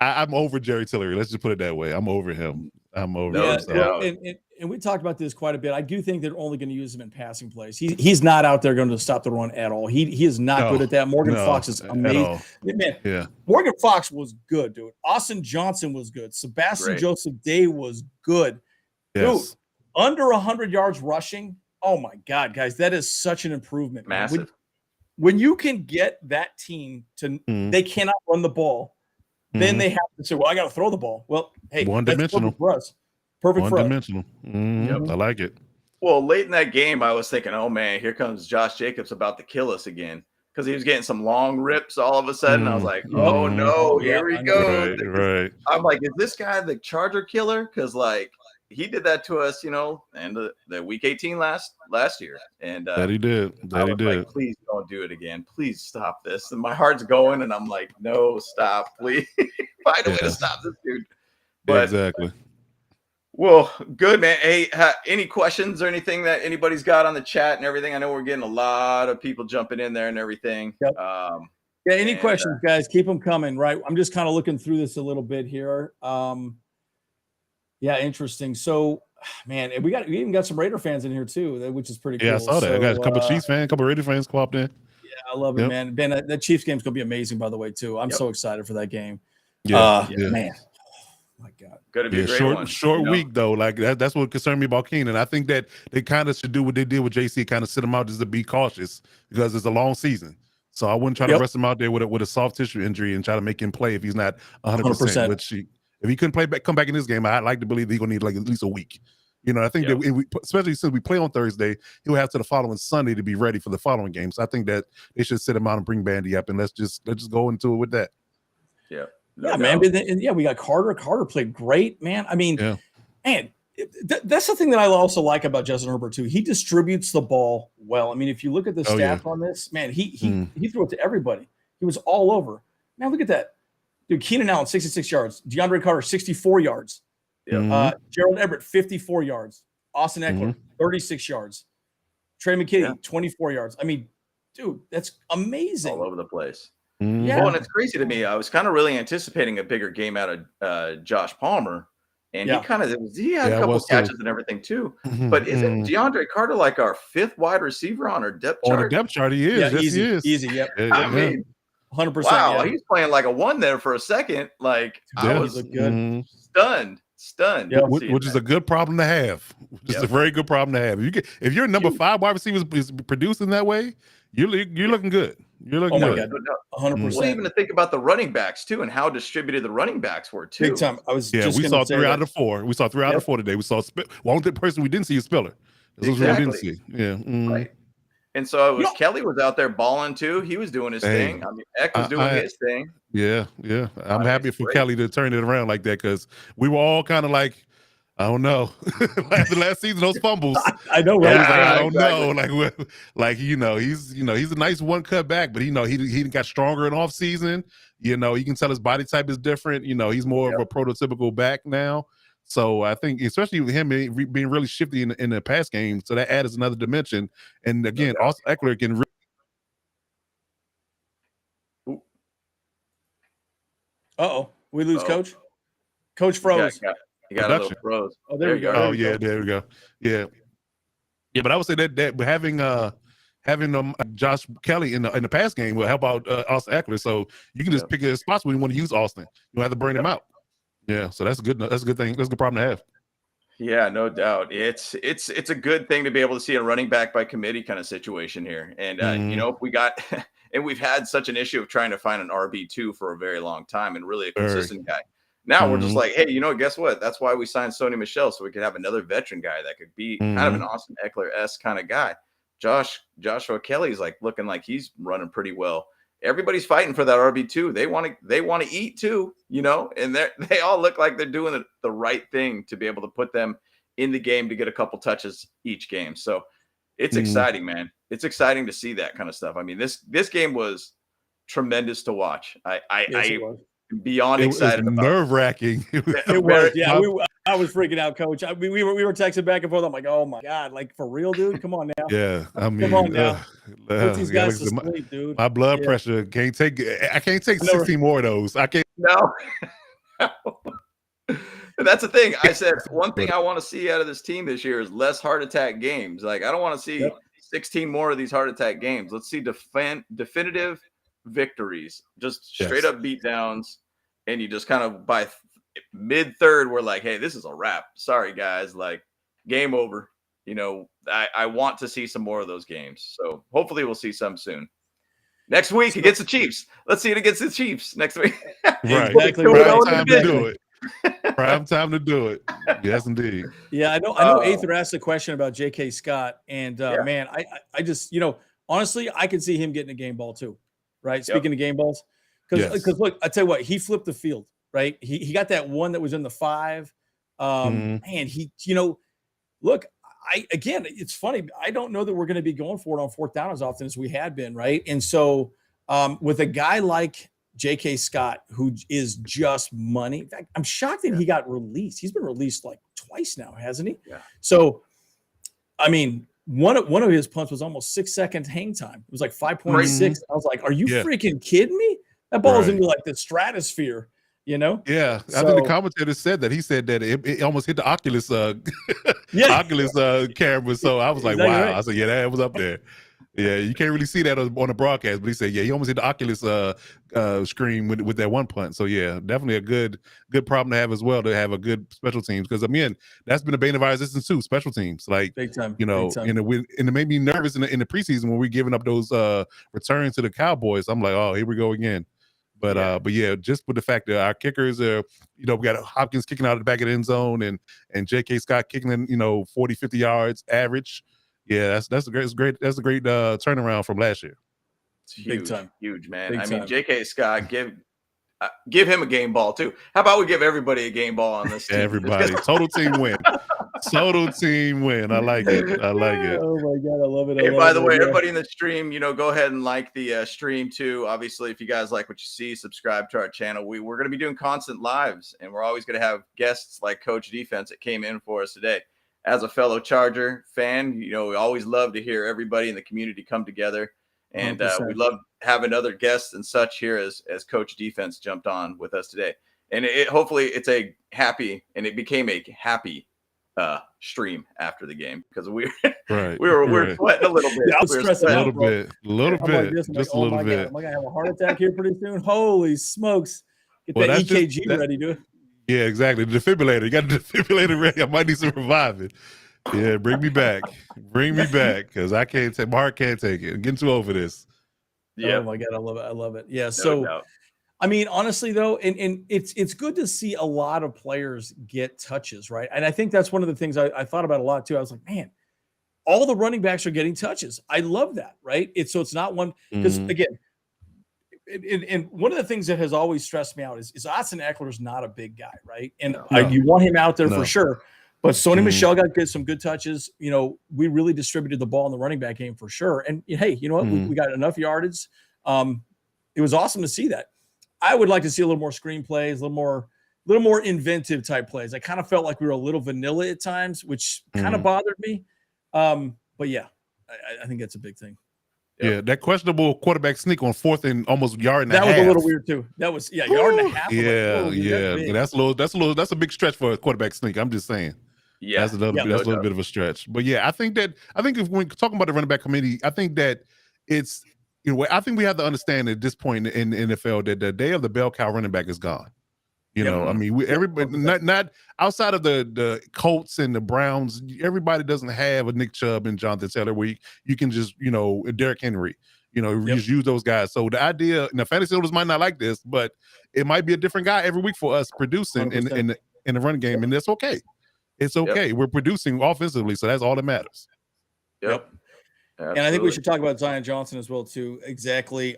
C: I'm over Jerry Tillery. Let's just put it that way. I'm over him. I'm over him.
A: Well, and we talked about this quite a bit. I do think they're only going to use him in passing plays. He's not out there going to stop the run at all. He is not good at that. Morgan Fox is amazing. Man, Morgan Fox was good, dude. Austin Johnson was good. Sebastian Joseph Day was good.
C: Yes.
A: Dude, under 100 yards rushing. Oh my God, guys, that is such an improvement.
B: Massive.
A: When you can get that team to, they cannot run the ball. Then they have to say, well, I got to throw the ball. Well, hey,
C: one-dimensional
A: for us. Perfect for us.
C: One-dimensional. I like it.
B: Well, late in that game, I was thinking, oh, man, here comes Josh Jacobs about to kill us again because he was getting some long rips all of a sudden. I was like, oh, no, here we go.
C: Right.
B: I'm like, is this guy the Charger killer? Because, like, he did that to us, and the week 18 last year. And
C: that he did.
B: Like, please don't do it again. Please stop this. And my heart's going, and I'm like, no, stop, please. Find a way to stop this dude. But,
C: exactly.
B: Well, good, man. Hey, any questions or anything that anybody's got on the chat and everything? I know we're getting a lot of people jumping in there and everything.
A: Yep. Any questions, guys? Keep them coming, right? I'm just kind of looking through this a little bit here. Yeah, interesting. So, man, we even got some Raider fans in here too, which is pretty cool.
C: Yeah, I saw that. I got a couple of Chiefs fans, a couple of Raider fans popped in.
A: Yeah, I love it, man. Ben, that Chiefs game's gonna be amazing, by the way, too. I'm so excited for that game.
C: Yeah,
A: man. my God.
B: Gonna be a great one.
C: Short week though. Like that's what concerned me about Keenan. I think that they kind of should do what they did with JC, kind of sit him out just to be cautious because it's a long season. So I wouldn't try to rest him out there with a soft tissue injury and try to make him play if he's not 100%. Which if he couldn't come back in this game, I'd like to believe he's gonna need like at least a week. You know, I think that especially since we play on Thursday, he'll have to the following Sunday to be ready for the following game. So I think that they should sit him out and bring Bandy up, and let's just go into it with that.
B: Yeah.
A: Man. And we got Carter. Carter played great, man. I mean, man, that's the thing that I also like about Justin Herbert too. He distributes the ball well. I mean, if you look at the stats on this, man, he threw it to everybody. He was all over. Man, look at that. Dude, Keenan Allen, 66 yards. DeAndre Carter, 64 yards. Yeah. Gerald Everett, 54 yards. Austin Eckler, 36 yards. Trey McKinney, 24 yards. I mean, dude, that's amazing.
B: All over the place. Yeah. Well, and it's crazy to me. I was kind of really anticipating a bigger game out of Josh Palmer. And he had a couple catches and everything too. But isn't DeAndre Carter like our 5th wide receiver on our depth chart?
C: On the depth chart, he is.
A: Yeah, easy. Yep.
B: I mean,
A: 100%.
B: Wow, he's playing like a 1 there for a second. Like I was stunned.
C: Which is a good problem to have. Just a very good problem to have. If your number 5 wide receiver is producing that way, you're looking good. You're looking good.
A: 100%.
B: Well, even to think about the running backs too, and how distributed the running backs were too.
A: Big time.
C: We saw 3 out of 4. We saw 3 out of 4 today. We saw one person we didn't see is Spiller. This was what we didn't see. Yeah.
B: Right. And so Kelly was out there balling too. He was doing his thing. I mean, Eck was doing his thing.
C: Yeah. I'm happy for Kelly to turn it around like that because we were all kind of like, I don't know. last season, those fumbles.
A: I know, right?
C: I don't know. Like he's a nice one cut back, but he got stronger in off season. You can tell his body type is different. He's more of a prototypical back now. So I think, especially with him being really shifty in the pass game, so that adds another dimension. And again, Austin Eckler can.
A: We lose Coach. Coach froze.
B: You got a little froze.
A: Oh, there we go.
C: Oh yeah, there we go. Yeah. But I would say that having Josh Kelly in the pass game will help out Austin Eckler. So you can just pick a spots where you want to use Austin. You don't have to bring him out. Yeah, so that's a good thing. That's a good problem to have.
B: Yeah, no doubt. It's a good thing to be able to see a running back by committee kind of situation here. And we got and we've had such an issue of trying to find an RB2 for a very long time and really a consistent guy. Now we're just like, hey, guess what? That's why we signed Sony Michel, so we could have another veteran guy that could be kind of an Austin Eckler-esque kind of guy. Joshua Kelly's like looking like he's running pretty well. Everybody's fighting for that RB2. They want to eat too, and they all look like they're doing the right thing to be able to put them in the game to get a couple touches each game. So it's exciting, man. It's exciting to see that kind of stuff. I mean, this game was tremendous to watch. I beyond excited.
C: It was nerve-wracking.
A: It was. Yeah, I was freaking out, Coach. I mean, we were texting back and forth. I'm like, oh my God, like for real, dude? Come on now.
C: Yeah, I mean,
A: come on now. Put these guys to sleep, dude.
C: My blood pressure can't take. I can't take 16 more of those. I can't.
B: No. That's the thing. I said one thing I want to see out of this team this year is less heart attack games. Like I don't want to see 16 more of these heart attack games. Let's see definitive victories, just straight up beatdowns, and you just kind of by mid-third we're like, hey, this is a wrap. Sorry guys, like game over. I want to see some more of those games. So hopefully we'll see some soon. Next week against the Chiefs. Let's see it against the Chiefs next week.
C: Right. Exactly. Prime time to do it. Prime time to do it. Yes, indeed.
A: Yeah, I know Aether asked a question about J.K. Scott, and man, I just, honestly, I could see him getting a game ball too. Right. Speaking of game balls, because look, I tell you what, he flipped the field. Right. He got that one that was in the 5. Man, look, it's funny. I don't know that we're going to be going for it on 4th down as often as we had been. Right. And so with a guy like J.K. Scott, who is just money, in fact, I'm shocked that he got released. He's been released like twice now, hasn't he? Yeah. So, I mean, one of his punts was almost 6 seconds hang time. It was like 5.6. I was like, are you freaking kidding me? That ball was into like the stratosphere, Yeah.
C: I think the commentator said that. He said that it almost hit the Oculus Oculus camera. So I was like, wow. Right. I said, yeah, that was up there. Yeah, you can't really see that on the broadcast, but he said, yeah, he almost hit the Oculus screen with that one punt. So yeah, definitely a good problem to have as well, to have a good special teams. Because I mean, that's been a bane of our existence too, special teams. Like,
A: big time,
C: you know,
A: big time.
C: and it made me nervous in the preseason when we giving up those returns to the Cowboys. I'm like, oh, here we go again. But yeah, just with the fact that our kickers are, you know, we got Hopkins kicking out of the back of the end zone and J.K. Scott kicking in, you know, 40, 50 yards average. Yeah, that's a great turnaround from last year.
B: It's huge,
A: big time,
B: huge, man.
A: Big
B: I mean,
A: time.
B: J.K. Scott, give him a game ball too. How about we give everybody a game ball on this team?
C: Everybody, total team win. Total team win. I like it. I like it.
A: Oh my God, I love it.
B: Hey, by the way, everybody in the stream, you know, go ahead and like the stream too. Obviously, if you guys like what you see, subscribe to our channel. We're going to be doing constant lives, and we're always going to have guests like Coach Defense that came in for us today. As a fellow Charger fan, you know, we always love to hear everybody in the community come together, and we love having other guests and such here as Coach Defense jumped on with us today. And hopefully it's a happy, and it became a happy stream after the game, because we were sweating a little bit.
A: Yeah, I was stressing out,
C: a little bit, just a little bit.
A: Am I gonna have a heart attack here pretty soon? Holy smokes! Get that EKG ready, dude.
C: Yeah, exactly. The defibrillator. You got the defibrillator ready. I might need some reviving. Yeah, bring me back. Bring me back, because I can't take, my heart can't take it. I'm getting too old for this.
A: Yeah. Oh my God, I love it. I love it. Yeah. So, I mean, honestly though, and it's good to see a lot of players get touches, right? And I think that's one of the things I thought about a lot too. I was like, man, all the running backs are getting touches. I love that, right? It's not one, because again, and one of the things that has always stressed me out is Austin Eckler's not a big guy, right? And you want him out there for sure. But Sony Michel got some good touches. You know, we really distributed the ball in the running back game for sure. And hey, you know what? We got enough yardage. It was awesome to see that. I would like to see a little more screen plays, a little more inventive type plays. I kind of felt like we were a little vanilla at times, which kind of bothered me. But yeah, I think that's a big thing.
C: Yeah, that questionable quarterback sneak on 4th and almost yard and a half.
A: That was a little weird too. That was yard and a half.
C: Yeah. That's a big stretch for a quarterback sneak. I'm just saying. Yeah, that's a little bit of a stretch. But yeah, I think if we're talking about the running back committee, I think that it's, you know, I think we have to understand at this point in the NFL that the day of the bell cow running back is gone. You know, I mean, everybody, not outside of the Colts and the Browns, everybody doesn't have a Nick Chubb and Jonathan Taylor where you can just, you know, Derrick Henry, you know, just use those guys. So the idea, now fantasy owners might not like this, but it might be a different guy every week for us producing in the running game, and that's okay. It's okay. We're producing offensively, so that's all that matters.
B: Yep.
A: And I think we should talk about Zion Johnson as well too. Exactly.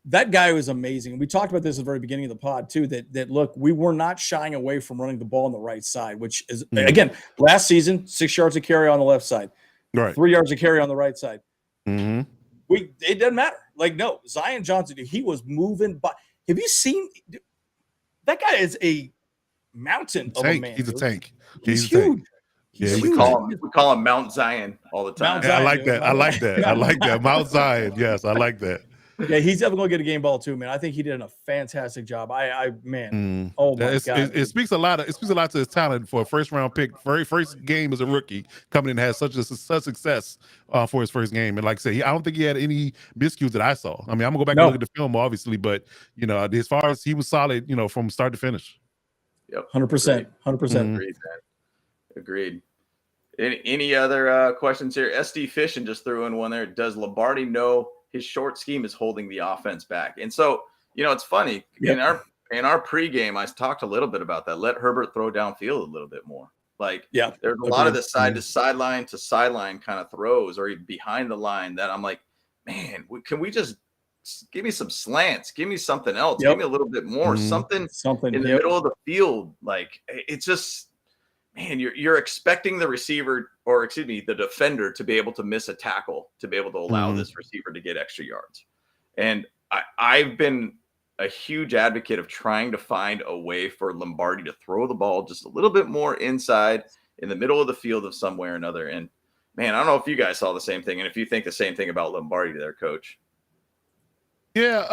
A: That guy was amazing. We talked about this at the very beginning of the pod too, that look, we were not shying away from running the ball on the right side, which is again, last season, 6 yards of carry on the left side, 3 yards of carry on the right side. It doesn't matter. Like, no, Zion Johnson, he was moving. But have you seen that guy is a mountain of a man.
C: He's a tank.
A: He's huge.
C: Yeah,
B: we call him Mount Zion all the time.
C: I like that. I like that. Mount Zion. Yes, I like that.
A: Yeah, he's definitely going to get a game ball too, man. I think he did a fantastic job. Oh my God.
C: It speaks a lot to his talent for a first round pick. Very first game as a rookie coming in and has such success for his first game. And like I said, I don't think he had any miscues that I saw. I mean, I'm gonna go back and look at the film, obviously, but you know, as far as he was solid, you know, from start to finish.
B: Yep,
A: 100%.
B: Agreed. Any other questions here? SD Fishing just threw in one there. Does Lombardi know his short scheme is holding the offense back? And so, you know, it's funny. In our pregame, I talked a little bit about that. Let Herbert throw downfield a little bit more. Like, there's a lot of the side to sideline kind of throws, or even behind the line, that I'm like, man, can we just give me some slants? Give me something else. Give me a little bit more. Something in the middle of the field. Like, it's just, man, you're expecting the receiver, or excuse me, the defender, to be able to miss a tackle, to be able to allow this receiver to get extra yards. And I've been a huge advocate of trying to find a way for Lombardi to throw the ball just a little bit more inside in the middle of the field of somewhere or another. And man, I don't know if you guys saw the same thing, and if you think the same thing about Lombardi there, Coach.
C: Yeah,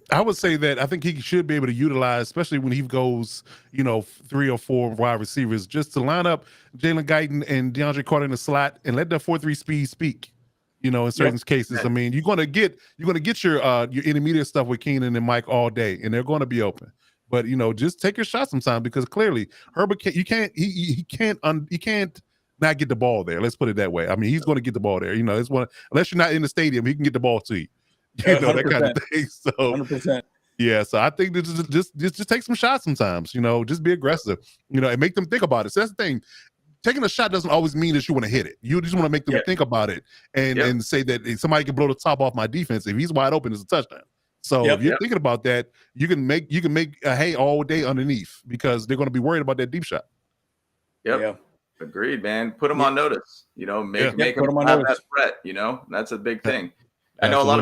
C: I would say that I think he should be able to utilize, especially when he goes, you know, 3 or 4 wide receivers, just to line up Jalen Guyton and DeAndre Carter in the slot and let that 4-3 speed speak. You know, in certain cases, I mean, you're gonna get your intermediate stuff with Keenan and Mike all day, and they're going to be open. But you know, just take your shot sometimes, because clearly Herbert he can't not get the ball there. Let's put it that way. I mean, he's going to get the ball there. You know, it's one, unless you're not in the stadium, he can get the ball to you. You know, that kind of thing. So
A: 100%.
C: Yeah, so I think this is just take some shots sometimes. You know, just be aggressive. You know, and make them think about it. So that's the thing. Taking a shot doesn't always mean that you want to hit it. You just want to make them think about it and say that somebody can blow the top off my defense. If he's wide open, it's a touchdown. So if you're thinking about that, you can make a hay all day underneath, because they're going to be worried about that deep shot.
B: Agreed, man. Put them on notice. You know, make them have that threat. You know, that's a big thing. I know a lot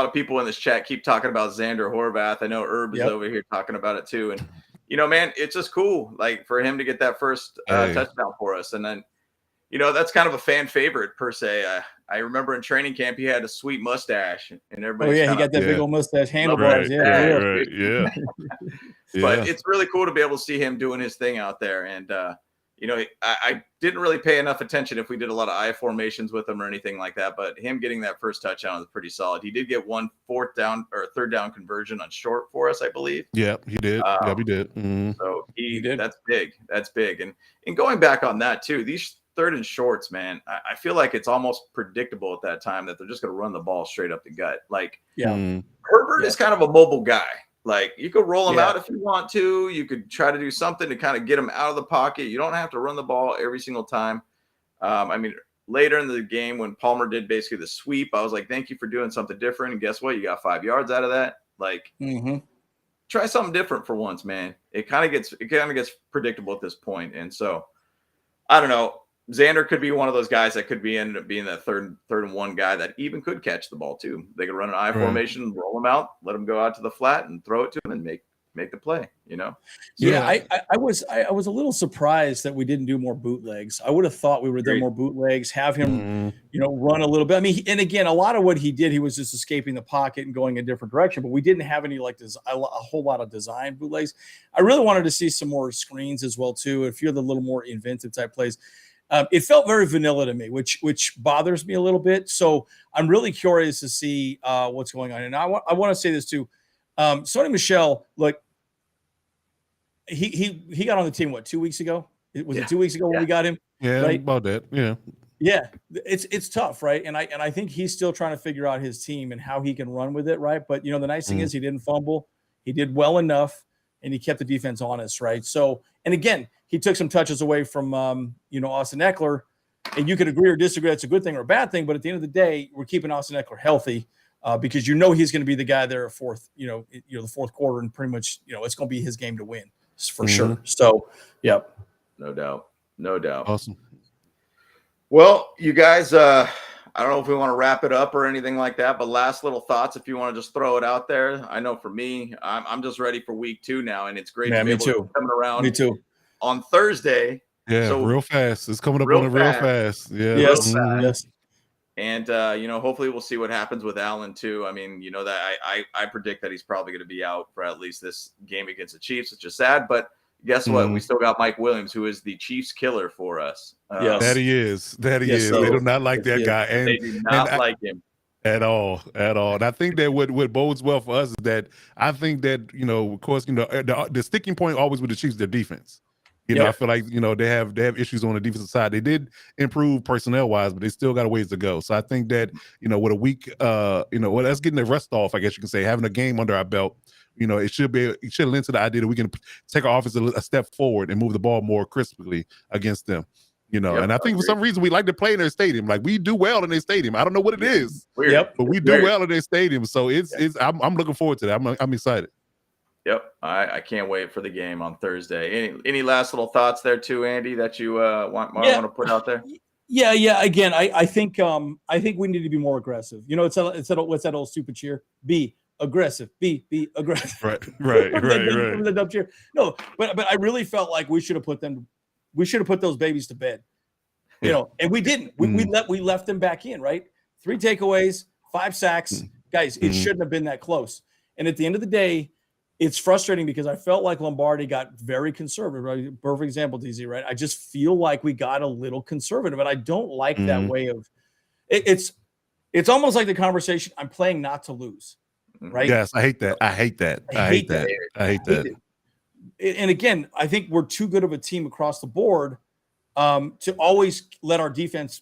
B: of people in this chat keep talking about Xander Horvath. I know Herb is over here talking about it too, and. You know, man, it's just cool, like, for him to get that first touchdown for us. And then, you know, that's kind of a fan favorite per se. I remember in training camp, he had a sweet mustache, and everybody.
A: He got that big old mustache, handlebars.
B: But it's really cool to be able to see him doing his thing out there. And, you know, I didn't really pay enough attention if we did a lot of I formations with him or anything like that, but him getting that first touchdown was pretty solid. He did get one third down conversion on short for us, I believe.
C: Yeah, he did. He did. Mm-hmm.
B: So he did. That's big. That's big. And going back on that too, these third and shorts, man, I feel like it's almost predictable at that time that they're just going to run the ball straight up the gut. Like, Herbert is kind of a mobile guy. Like, you could roll him out if you want to. You could try to do something to kind of get him out of the pocket. You don't have to run the ball every single time. I mean, later in the game when Palmer did basically the sweep, I was like, thank you for doing something different. And guess what? You got 5 yards out of that. Like, try something different for once, man. It kind of gets predictable at this point. And so, I don't know. Xander could be one of those guys that could end up being that third and one guy that even could catch the ball too. They could run an I formation, roll him out, let him go out to the flat, and throw it to him and make the play. You know?
A: So, I was a little surprised that we didn't do more bootlegs. I would have thought we would have done more bootlegs, have him, you know, run a little bit. I mean, and again, a lot of what he did, he was just escaping the pocket and going a different direction. But we didn't have any a whole lot of design bootlegs. I really wanted to see some more screens as well too. A few of the little more inventive type plays. It felt very vanilla to me, which bothers me a little bit. So I'm really curious to see what's going on. And I want to say this too. Sony Michel, look, he got on the team 2 weeks ago? Was it 2 weeks ago when we got him?
C: Yeah, right? About that. Yeah.
A: Yeah, it's tough, right? And I think he's still trying to figure out his team and how he can run with it, right? But you know, the nice thing is he didn't fumble. He did well enough, and he kept the defense honest, right? So, and again, he took some touches away from, Austin Eckler, and you could agree or disagree that's a good thing or a bad thing. But at the end of the day, we're keeping Austin Eckler healthy because he's going to be the guy there the fourth quarter, and pretty much it's going to be his game to win for sure. So,
B: no doubt.
C: Awesome.
B: Well, you guys, I don't know if we want to wrap it up or anything like that, but last little thoughts, if you want to just throw it out there. I know for me, I'm just ready for week 2 now, and it's great to be able to come around.
A: Me too.
B: On Thursday.
C: Yeah, so real fast. It's coming up on it real fast. Yeah.
A: Yes.
B: And, hopefully we'll see what happens with Allen too. I mean, that I predict that he's probably going to be out for at least this game against the Chiefs, which is sad, but guess what? We still got Mike Williams, who is the Chiefs killer for us.
C: That he is. They do not like that guy. And
B: they do not like him.
C: At all. And I think that what bodes well for us is that I think that, of course, the sticking point always with the Chiefs, their defense. I feel like, they have issues on the defensive side. They did improve personnel wise, but they still got a ways to go. So I think that, with a week, that's getting the rest off, I guess you can say, having a game under our belt, it should lend to the idea that we can take our offense a step forward and move the ball more crisply against them. And I think for some reason we like to play in their stadium. Like, we do well in their stadium. I don't know what it is, but we do well in their stadium. So I'm looking forward to that. I'm excited.
B: Yep, I can't wait for the game on Thursday. Any last little thoughts there too, Andy, that you want to put out there?
A: Yeah. Again, I think we need to be more aggressive. It's what's that old stupid cheer? Be aggressive. Be aggressive.
C: Right.
A: The dumb cheer. No, but I really felt like we should have put those babies to bed. And we didn't. We left them back in, right? 3 takeaways, 5 sacks. Guys, it shouldn't have been that close. And at the end of the day, it's frustrating because I felt like Lombardi got very conservative. Right? Perfect example, DZ, right? I just feel like we got a little conservative, and I don't like that way of it's almost like the conversation. I'm playing not to lose, right?
C: Yes, I hate that. I hate that. I hate that.
A: And again, I think we're too good of a team across the board to always let our defense,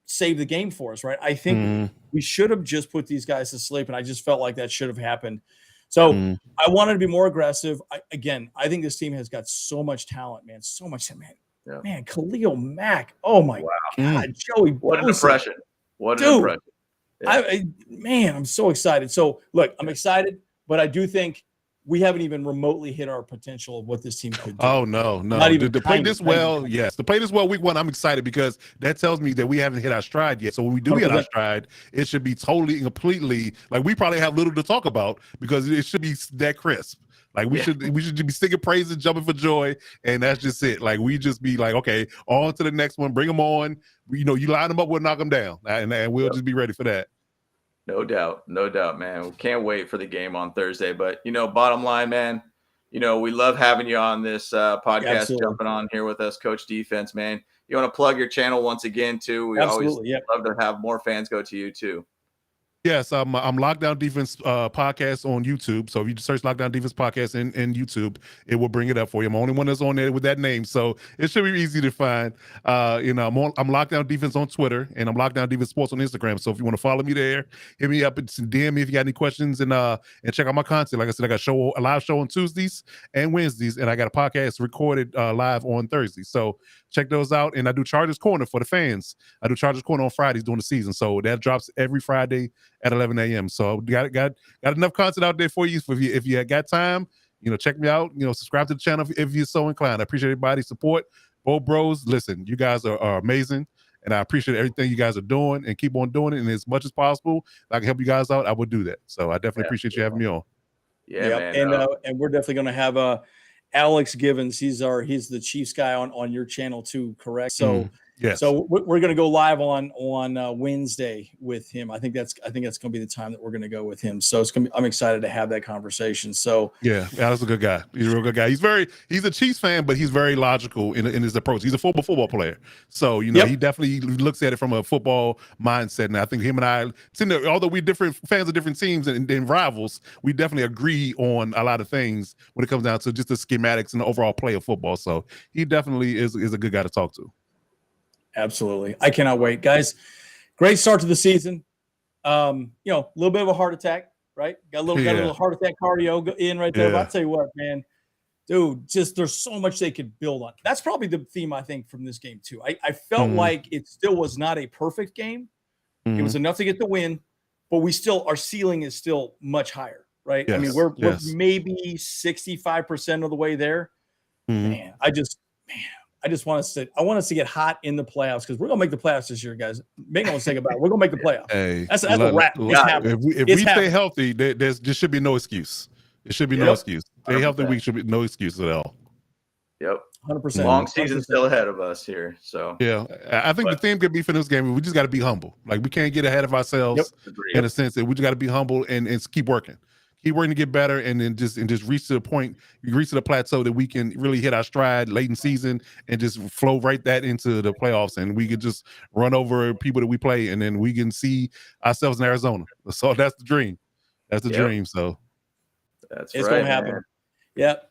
A: save the game for us, right? I think we should have just put these guys to sleep, and I just felt like that should have happened. So I wanted to be more aggressive. I think this team has got so much talent, man. So much, man. Yeah. Man, Khalil Mack. Oh my God, Joey.
B: What an impression! What an impression!
A: Yeah. I'm so excited. So look, I'm excited, but I do think we haven't even remotely hit our potential of what this team could do.
C: Oh no. To play this well, yes. To play this well week 1, I'm excited because that tells me that we haven't hit our stride yet. So when we do hit our stride, it should be totally and completely like we probably have little to talk about because it should be that crisp. Like we should be singing praises, jumping for joy, and that's just it. Like we just be like, okay, on to the next one, bring them on. You line them up, we'll knock them down, and we'll just be ready for that.
B: No doubt, man. We can't wait for the game on Thursday. But bottom line, man, we love having you on this podcast, jumping on here with us, Coach Defense, man. You want to plug your channel once again too? We always love to have more fans go to you too.
C: Yes, I'm Lockdown Defense podcast on YouTube. So if you search Lockdown Defense podcast in YouTube, it will bring it up for you. I'm the only one that's on there with that name, so it should be easy to find. I'm Lockdown Defense on Twitter, and I'm Lockdown Defense Sports on Instagram. So if you want to follow me there, hit me up and DM me if you got any questions, and check out my content. Like I said, I got a live show on Tuesdays and Wednesdays, and I got a podcast recorded live on Thursdays. So check those out. And I do Chargers Corner for the fans. I do Chargers Corner on Fridays during the season, so that drops every Friday at 11 a.m. So got enough content out there for you. If you got time, check me out. Subscribe to the channel if you're so inclined. I appreciate everybody's support. Both bros, listen, you guys are amazing, and I appreciate everything you guys are doing, and keep on doing it. And as much as possible, if I can help you guys out, I would do that. So I definitely appreciate you having me on.
B: Yeah, man.
A: And we're definitely going to have Alex Givens. He's the Chiefs guy on your channel too, correct? So.
C: Yes.
A: So we're going to go live on Wednesday with him. I think that's going to be the time that we're going to go with him. So I'm excited to have that conversation. So
C: that's a good guy. He's a real good guy. He's a Chiefs fan, but he's very logical in his approach. He's a football player. So, he definitely looks at it from a football mindset. And I think him and I, although we're different fans of different teams and rivals, we definitely agree on a lot of things when it comes down to just the schematics and the overall play of football. So he definitely is a good guy to talk to.
A: Absolutely. I cannot wait, guys. Great start to the season. A little bit of a heart attack, right? Got a little heart attack cardio in right there. But I'll tell you what, man, dude, just there's so much they could build on. That's probably the theme, I think, from this game too. I felt like it still was not a perfect game. It was enough to get the win, but our ceiling is still much higher, right?
C: Yes.
A: I mean, we're maybe 65% of the way there. Man, I just want us to get hot in the playoffs because we're gonna make the playoffs this year, guys. Make no mistake about it. We're gonna make the playoffs.
C: Hey,
A: that's a wrap.
C: If we stay healthy, there should be no excuse. There should be no excuse. Stay healthy, we should be no excuse at all.
B: Yep.
A: 100%.
B: Long season still ahead of us here. So
C: I think the theme could be for this game. We just got to be humble. Like we can't get ahead of ourselves in a sense that we just got to be humble and keep working. Keep working to get better, and then just reach to the point, reach to the plateau that we can really hit our stride late in season and just flow right that into the playoffs, and we could just run over people that we play, and then we can see ourselves in Arizona. So that's the dream. That's the dream. So
B: it's
A: gonna happen. Man. Yep.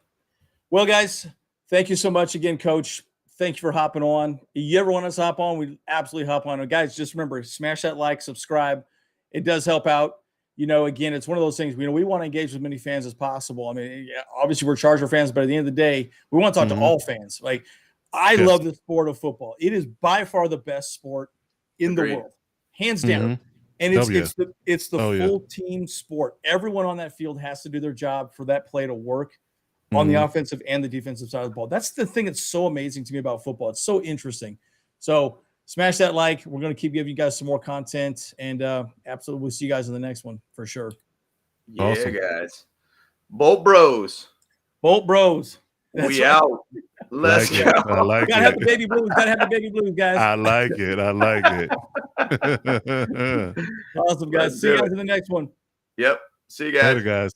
A: Well, guys, thank you so much again, Coach. Thank you for hopping on. If you ever want us to hop on, we absolutely hop on. Guys, just remember, smash that like, subscribe. It does help out. Again, it's one of those things, we want to engage with as many fans as possible. I mean, obviously we're Charger fans, but at the end of the day, we want to talk to all fans. Like, I love the sport of football. It is by far the best sport in the world, hands down. And it's the full team sport. Everyone on that field has to do their job for that play to work on the offensive and the defensive side of the ball. That's the thing that's so amazing to me about football. It's so interesting. So smash that like. We're going to keep giving you guys some more content, and absolutely we'll see you guys in the next one for sure.
B: Yeah, awesome. Guys. Bolt Bros.
A: That's
B: we out. Let's go.
C: I like
A: Gotta have the baby blues. Gotta have the baby blues, guys.
C: I like it.
A: Awesome, guys. See you guys in the next one.
B: Yep. See you guys.
C: Later, guys.